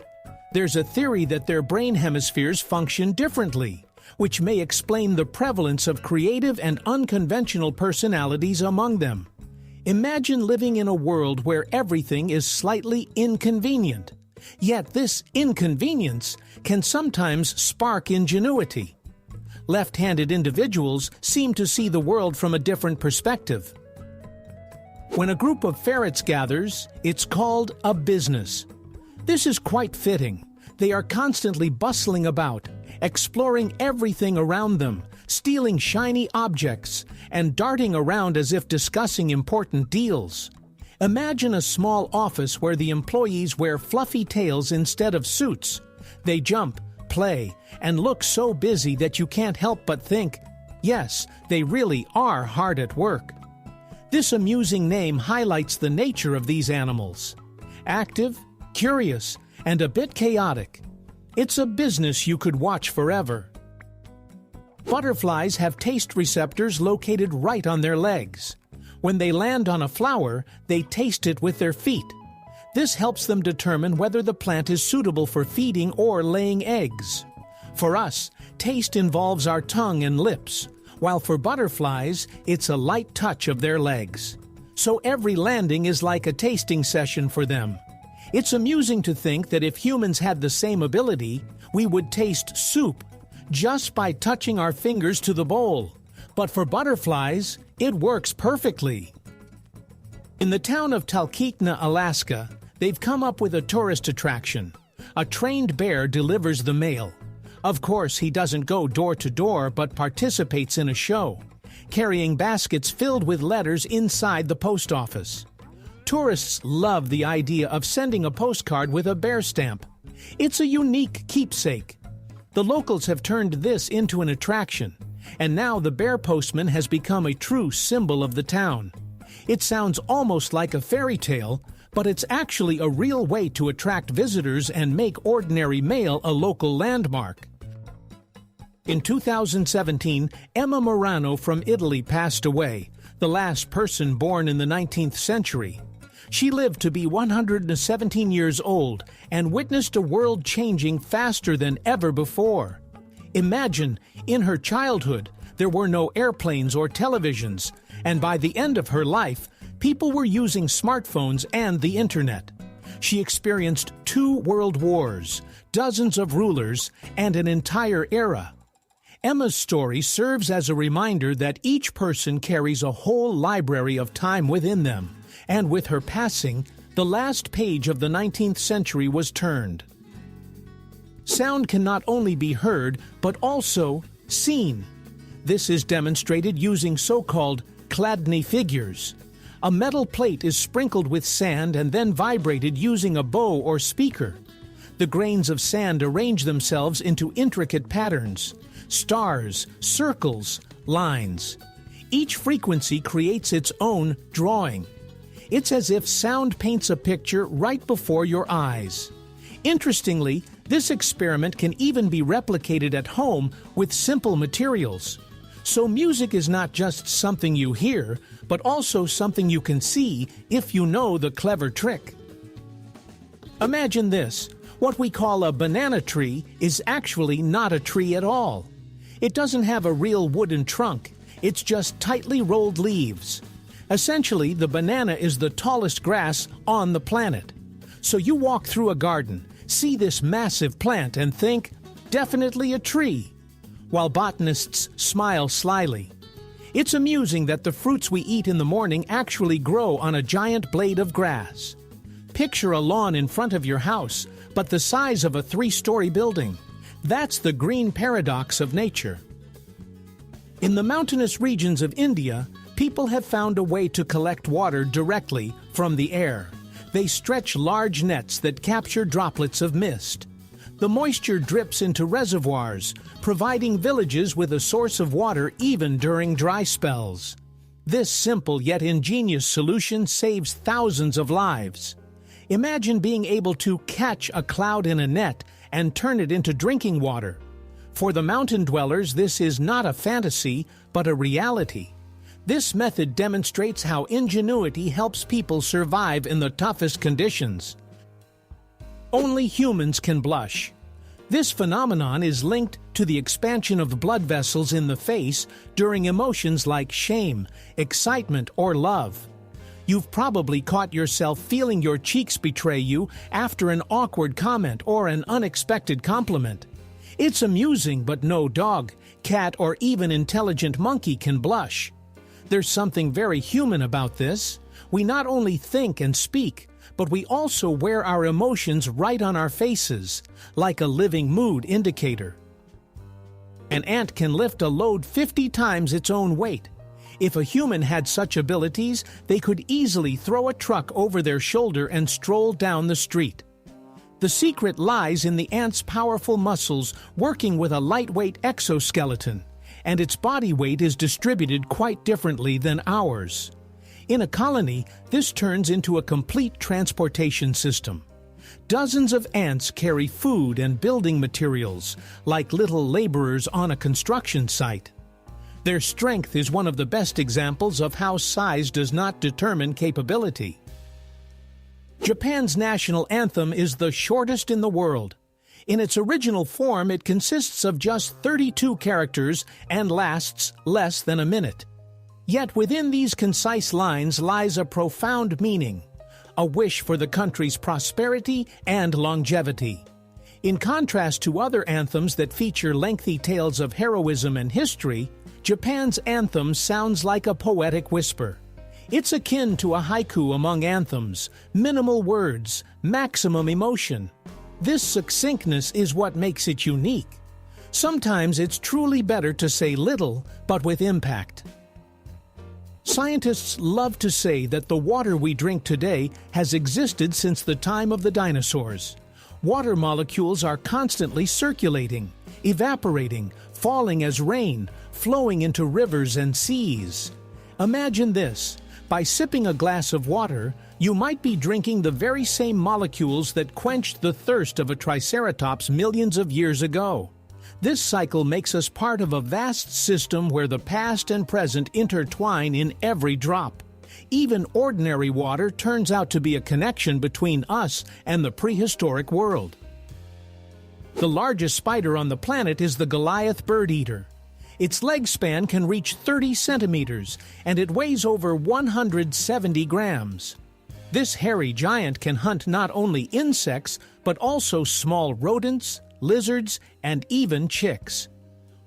Speaker 1: There's a theory that their brain hemispheres function differently, which may explain the prevalence of creative and unconventional personalities among them. Imagine living in a world where everything is slightly inconvenient. Yet this inconvenience can sometimes spark ingenuity. Left-handed individuals seem to see the world from a different perspective. When a group of ferrets gathers, it's called a business. This is quite fitting. They are constantly bustling about, exploring everything around them, stealing shiny objects, and darting around as if discussing important deals. Imagine a small office where the employees wear fluffy tails instead of suits. They jump, play, and look so busy that you can't help but think, yes, they really are hard at work. This amusing name highlights the nature of these animals. Active, curious, and a bit chaotic. It's a business you could watch forever. Butterflies have taste receptors located right on their legs. When they land on a flower, they taste it with their feet. This helps them determine whether the plant is suitable for feeding or laying eggs. For us, taste involves our tongue and lips, while for butterflies, it's a light touch of their legs. So every landing is like a tasting session for them. It's amusing to think that if humans had the same ability, We would taste soup just by touching our fingers to the bowl. But for butterflies, it works perfectly. In the town of Talkeetna, Alaska, they've come up with a tourist attraction. A trained bear delivers the mail. Of course, he doesn't go door to door but participates in a show, carrying baskets filled with letters inside the post office. Tourists love the idea of sending a postcard with a bear stamp. It's a unique keepsake. The locals have turned this into an attraction, and now the bear postman has become a true symbol of the town. It sounds almost like a fairy tale, but it's actually a real way to attract visitors and make ordinary mail a local landmark. In 2017, Emma Murano from Italy passed away, the last person born in the 19th century. She lived to be 117 years old and witnessed a world changing faster than ever before. Imagine, in her childhood, there were no airplanes or televisions, and by the end of her life, people were using smartphones and the internet. She experienced 2 world wars, dozens of rulers, and an entire era. Emma's story serves as a reminder that each person carries a whole library of time within them, and with her passing, the last page of the 19th century was turned. Sound can not only be heard, but also seen. This is demonstrated using so-called Chladni figures. A metal plate is sprinkled with sand and then vibrated using a bow or speaker. The grains of sand arrange themselves into intricate patterns: stars, circles, lines. Each frequency creates its own drawing. It's as if sound paints a picture right before your eyes. Interestingly, this experiment can even be replicated at home with simple materials. So music is not just something you hear, but also something you can see if you know the clever trick. Imagine this. What we call a banana tree is actually not a tree at all. It doesn't have a real wooden trunk. It's just tightly rolled leaves. Essentially, the banana is the tallest grass on the planet. So you walk through a garden, see this massive plant and think, definitely a tree, while botanists smile slyly. It's amusing that the fruits we eat in the morning actually grow on a giant blade of grass. Picture a lawn in front of your house, but the size of a 3-story building. That's the green paradox of nature. In the mountainous regions of India, people have found a way to collect water directly from the air. They stretch large nets that capture droplets of mist. The moisture drips into reservoirs, providing villages with a source of water even during dry spells. This simple yet ingenious solution saves thousands of lives. Imagine being able to catch a cloud in a net and turn it into drinking water. For the mountain dwellers, this is not a fantasy, but a reality. This method demonstrates how ingenuity helps people survive in the toughest conditions. Only humans can blush. This phenomenon is linked to the expansion of blood vessels in the face during emotions like shame, excitement, or love. You've probably caught yourself feeling your cheeks betray you after an awkward comment or an unexpected compliment. It's amusing, but no dog, cat, or even intelligent monkey can blush. There's something very human about this. We not only think and speak, but we also wear our emotions right on our faces, like a living mood indicator. An ant can lift a load 50 times its own weight. If a human had such abilities, they could easily throw a truck over their shoulder and stroll down the street. The secret lies in the ant's powerful muscles working with a lightweight exoskeleton, and its body weight is distributed quite differently than ours. In a colony, this turns into a complete transportation system. Dozens of ants carry food and building materials, like little laborers on a construction site. Their strength is one of the best examples of how size does not determine capability. Japan's national anthem is the shortest in the world. In its original form, it consists of just 32 characters and lasts less than a minute. Yet within these concise lines lies a profound meaning, a wish for the country's prosperity and longevity. In contrast to other anthems that feature lengthy tales of heroism and history, Japan's anthem sounds like a poetic whisper. It's akin to a haiku among anthems, minimal words, maximum emotion. This succinctness is what makes it unique. Sometimes it's truly better to say little, but with impact. Scientists love to say that the water we drink today has existed since the time of the dinosaurs. Water molecules are constantly circulating, evaporating, falling as rain, flowing into rivers and seas. Imagine this. By sipping a glass of water, you might be drinking the very same molecules that quenched the thirst of a triceratops millions of years ago. This cycle makes us part of a vast system where the past and present intertwine in every drop. Even ordinary water turns out to be a connection between us and the prehistoric world. The largest spider on the planet is the Goliath bird eater. Its leg span can reach 30 centimeters, and it weighs over 170 grams. This hairy giant can hunt not only insects, but also small rodents, lizards, and even chicks.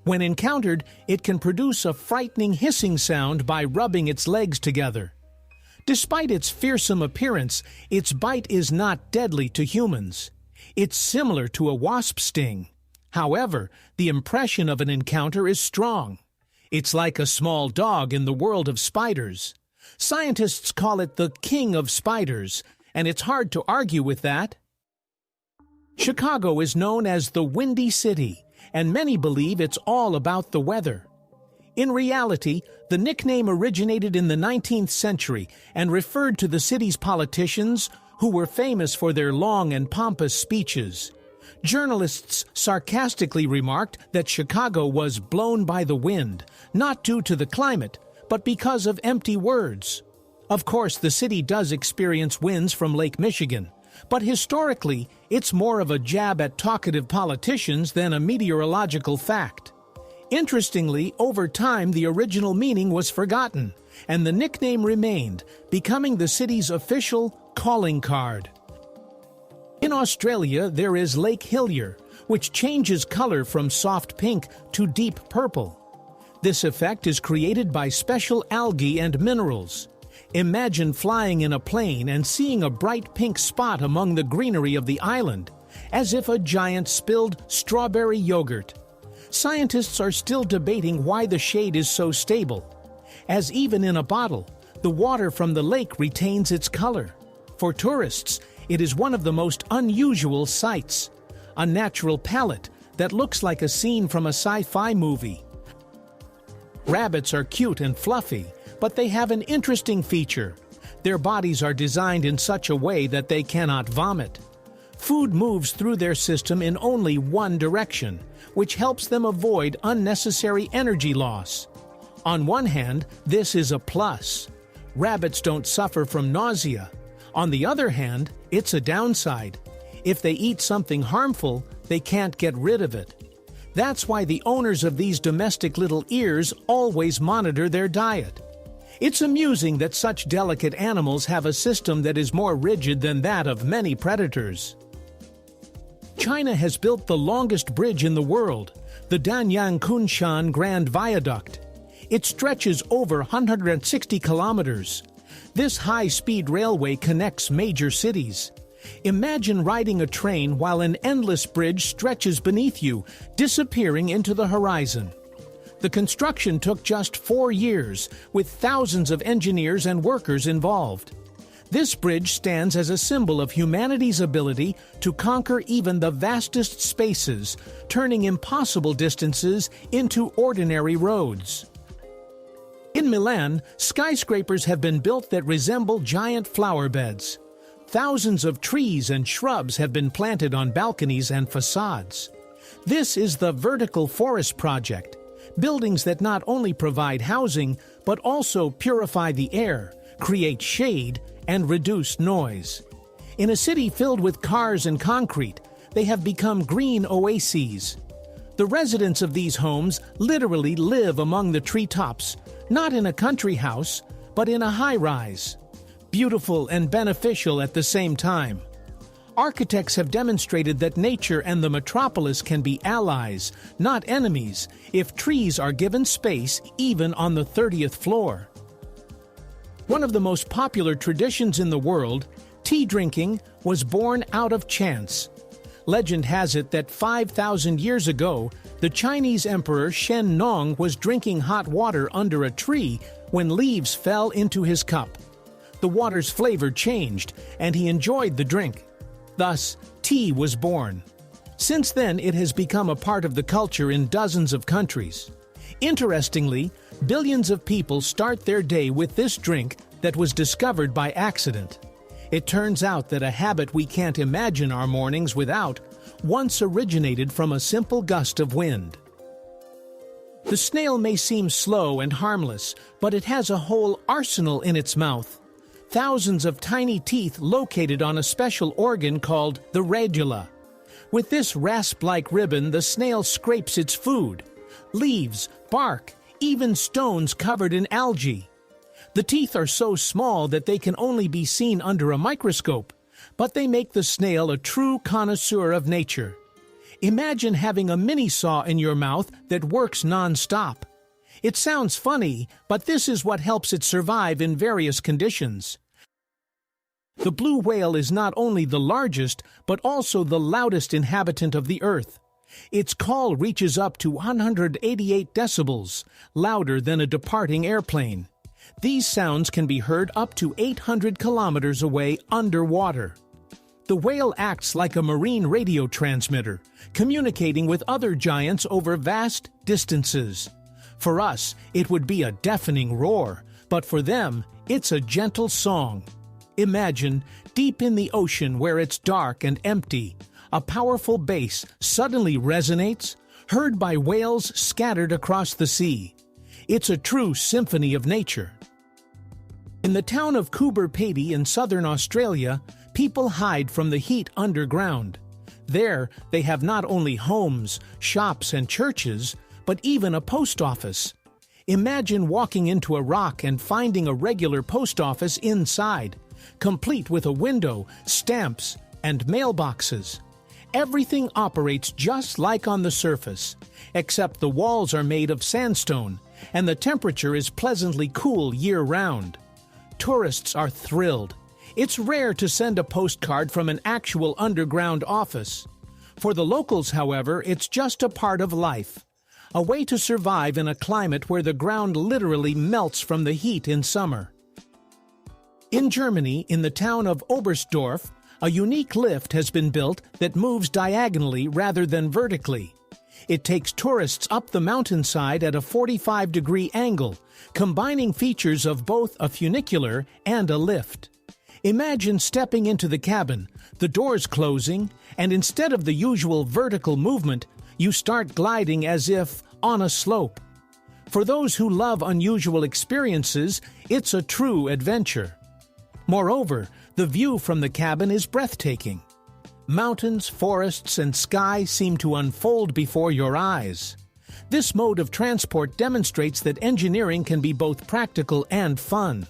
Speaker 1: When encountered, it can produce a frightening hissing sound by rubbing its legs together. Despite its fearsome appearance, its bite is not deadly to humans. It's similar to a wasp sting. However, the impression of an encounter is strong. It's like a small dog in the world of spiders. Scientists call it the king of spiders, and it's hard to argue with that. Chicago is known as the Windy City, and many believe it's all about the weather. In reality, the nickname originated in the 19th century and referred to the city's politicians who were famous for their long and pompous speeches. Journalists sarcastically remarked that Chicago was blown by the wind, not due to the climate, but because of empty words. Of course, the city does experience winds from Lake Michigan, but historically, it's more of a jab at talkative politicians than a meteorological fact. Interestingly, over time the original meaning was forgotten, and the nickname remained, becoming the city's official calling card. In Australia, there is Lake Hillier, which changes color from soft pink to deep purple. This effect is created by special algae and minerals. Imagine flying in a plane and seeing a bright pink spot among the greenery of the island, as if a giant spilled strawberry yogurt. Scientists are still debating why the shade is so stable, as even in a bottle, the water from the lake retains its color. For tourists, it is one of the most unusual sights, a natural palette that looks like a scene from a sci-fi movie. Rabbits are cute and fluffy, but they have an interesting feature. Their bodies are designed in such a way that they cannot vomit. Food moves through their system in only one direction, which helps them avoid unnecessary energy loss. On one hand, this is a plus. Rabbits don't suffer from nausea. On the other hand, it's a downside. If they eat something harmful, they can't get rid of it. That's why the owners of these domestic little ears always monitor their diet. It's amusing that such delicate animals have a system that is more rigid than that of many predators. China has built the longest bridge in the world, the Danyang Kunshan Grand Viaduct. It stretches over 160 kilometers. This high-speed railway connects major cities. Imagine riding a train while an endless bridge stretches beneath you, disappearing into the horizon. The construction took just 4 years, with thousands of engineers and workers involved. This bridge stands as a symbol of humanity's ability to conquer even the vastest spaces, turning impossible distances into ordinary roads. In Milan, skyscrapers have been built that resemble giant flower beds. Thousands of trees and shrubs have been planted on balconies and facades. This is the Vertical Forest Project, buildings that not only provide housing, but also purify the air, create shade, and reduce noise. In a city filled with cars and concrete, they have become green oases. The residents of these homes literally live among the treetops, not in a country house, but in a high-rise. Beautiful and beneficial at the same time. Architects have demonstrated that nature and the metropolis can be allies, not enemies, if trees are given space even on the 30th floor. One of the most popular traditions in the world, tea drinking, was born out of chance. Legend has it that 5,000 years ago, the Chinese Emperor Shen Nong was drinking hot water under a tree when leaves fell into his cup. The water's flavor changed, and he enjoyed the drink. Thus, tea was born. Since then, it has become a part of the culture in dozens of countries. Interestingly, billions of people start their day with this drink that was discovered by accident. It turns out that a habit we can't imagine our mornings without once originated from a simple gust of wind. The snail may seem slow and harmless, but it has a whole arsenal in its mouth. Thousands of tiny teeth located on a special organ called the radula. With this rasp-like ribbon, the snail scrapes its food: leaves, bark, even stones covered in algae. The teeth are so small that they can only be seen under a microscope, but they make the snail a true connoisseur of nature. Imagine having a mini-saw in your mouth that works non-stop. It sounds funny, but this is what helps it survive in various conditions. The blue whale is not only the largest, but also the loudest inhabitant of the earth. Its call reaches up to 188 decibels, louder than a departing airplane. These sounds can be heard up to 800 kilometers away underwater. The whale acts like a marine radio transmitter, communicating with other giants over vast distances. For us, it would be a deafening roar, but for them, it's a gentle song. Imagine, deep in the ocean where it's dark and empty, a powerful bass suddenly resonates, heard by whales scattered across the sea. It's a true symphony of nature. In the town of Coober Pedy in southern Australia, people hide from the heat underground. There, they have not only homes, shops, and churches, but even a post office. Imagine walking into a rock and finding a regular post office inside, complete with a window, stamps, and mailboxes. Everything operates just like on the surface, except the walls are made of sandstone, and the temperature is pleasantly cool year-round. Tourists are thrilled. It's rare to send a postcard from an actual underground office. For the locals, however, it's just a part of life, a way to survive in a climate where the ground literally melts from the heat in summer. In Germany, in the town of Oberstdorf, a unique lift has been built that moves diagonally rather than vertically. It takes tourists up the mountainside at a 45-degree angle, combining features of both a funicular and a lift. Imagine stepping into the cabin, the doors closing, and instead of the usual vertical movement, you start gliding as if on a slope. For those who love unusual experiences, it's a true adventure. Moreover, the view from the cabin is breathtaking. Mountains, forests, and sky seem to unfold before your eyes. This mode of transport demonstrates that engineering can be both practical and fun.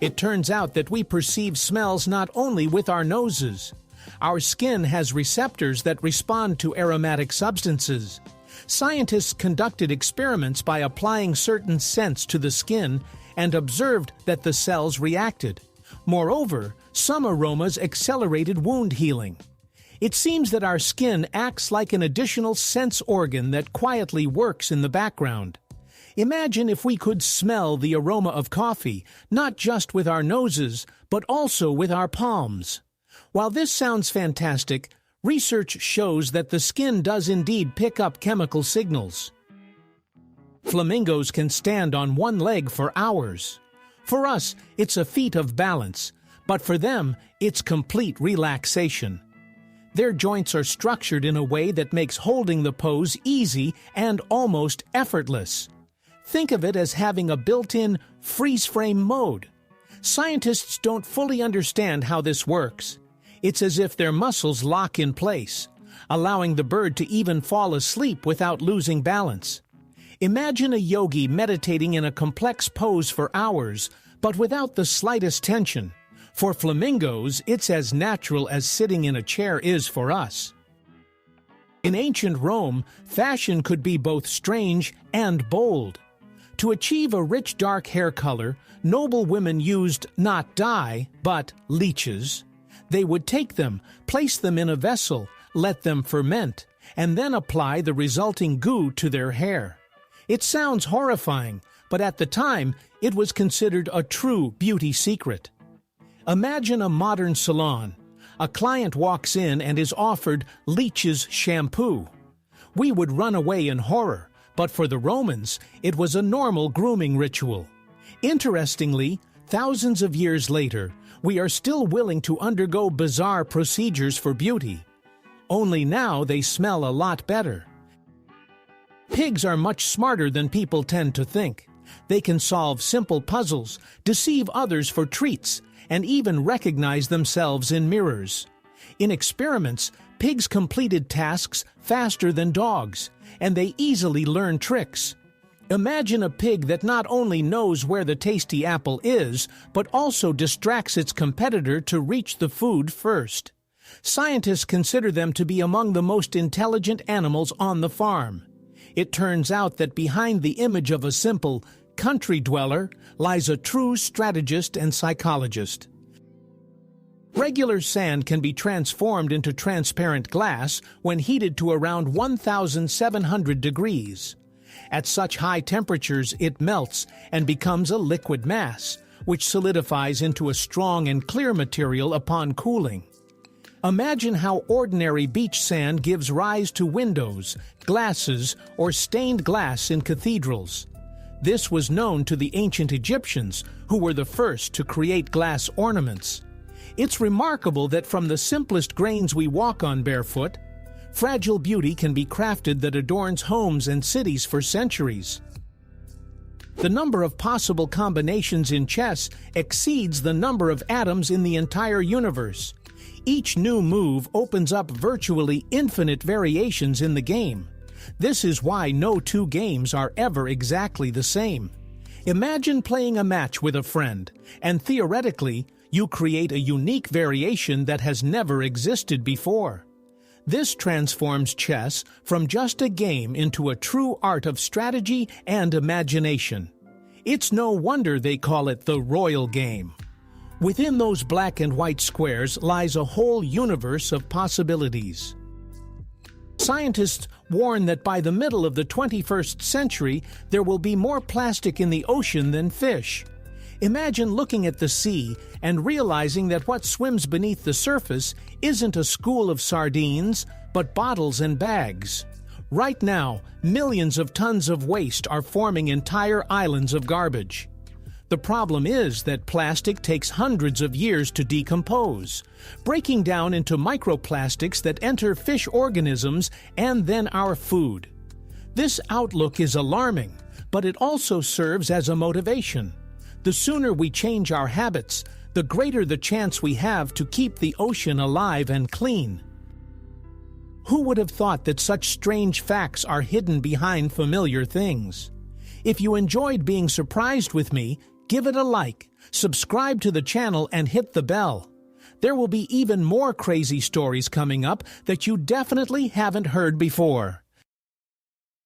Speaker 1: It turns out that we perceive smells not only with our noses. Our skin has receptors that respond to aromatic substances. Scientists conducted experiments by applying certain scents to the skin and observed that the cells reacted. Moreover, some aromas accelerated wound healing. It seems that our skin acts like an additional sense organ that quietly works in the background. Imagine if we could smell the aroma of coffee, not just with our noses, but also with our palms. While this sounds fantastic, research shows that the skin does indeed pick up chemical signals. Flamingos can stand on one leg for hours. For us, it's a feat of balance, but for them, it's complete relaxation. Their joints are structured in a way that makes holding the pose easy and almost effortless. Think of it as having a built-in freeze-frame mode. Scientists don't fully understand how this works. It's as if their muscles lock in place, allowing the bird to even fall asleep without losing balance. Imagine a yogi meditating in a complex pose for hours, but without the slightest tension. For flamingos, it's as natural as sitting in a chair is for us. In ancient Rome, fashion could be both strange and bold. To achieve a rich dark hair color, noble women used not dye, but leeches. They would take them, place them in a vessel, let them ferment, and then apply the resulting goo to their hair. It sounds horrifying, but at the time, it was considered a true beauty secret. Imagine a modern salon. A client walks in and is offered leeches shampoo. We would run away in horror, but for the Romans, it was a normal grooming ritual. Interestingly, thousands of years later, we are still willing to undergo bizarre procedures for beauty. Only now they smell a lot better. Pigs are much smarter than people tend to think. They can solve simple puzzles, deceive others for treats, and even recognize themselves in mirrors. In experiments, pigs completed tasks faster than dogs, and they easily learn tricks. Imagine a pig that not only knows where the tasty apple is, but also distracts its competitor to reach the food first. Scientists consider them to be among the most intelligent animals on the farm. It turns out that behind the image of a simple country dweller lies a true strategist and psychologist. Regular sand can be transformed into transparent glass when heated to around 1,700 degrees. At such high temperatures, it melts and becomes a liquid mass, which solidifies into a strong and clear material upon cooling. Imagine how ordinary beach sand gives rise to windows, glasses, or stained glass in cathedrals. This was known to the ancient Egyptians, who were the first to create glass ornaments. It's remarkable that from the simplest grains we walk on barefoot, fragile beauty can be crafted that adorns homes and cities for centuries. The number of possible combinations in chess exceeds the number of atoms in the entire universe. Each new move opens up virtually infinite variations in the game. This is why no two games are ever exactly the same. Imagine playing a match with a friend, and theoretically, you create a unique variation that has never existed before. This transforms chess from just a game into a true art of strategy and imagination. It's no wonder they call it the royal game. Within those black and white squares lies a whole universe of possibilities. Scientists warn that by the middle of the 21st century, there will be more plastic in the ocean than fish. Imagine looking at the sea and realizing that what swims beneath the surface isn't a school of sardines, but bottles and bags. Right now, millions of tons of waste are forming entire islands of garbage. The problem is that plastic takes hundreds of years to decompose, breaking down into microplastics that enter fish organisms and then our food. This outlook is alarming, but it also serves as a motivation. The sooner we change our habits, the greater the chance we have to keep the ocean alive and clean. Who would have thought that such strange facts are hidden behind familiar things? If you enjoyed being surprised with me, give it a like, subscribe to the channel, and hit the bell. There will be even more crazy stories coming up that you definitely haven't heard before.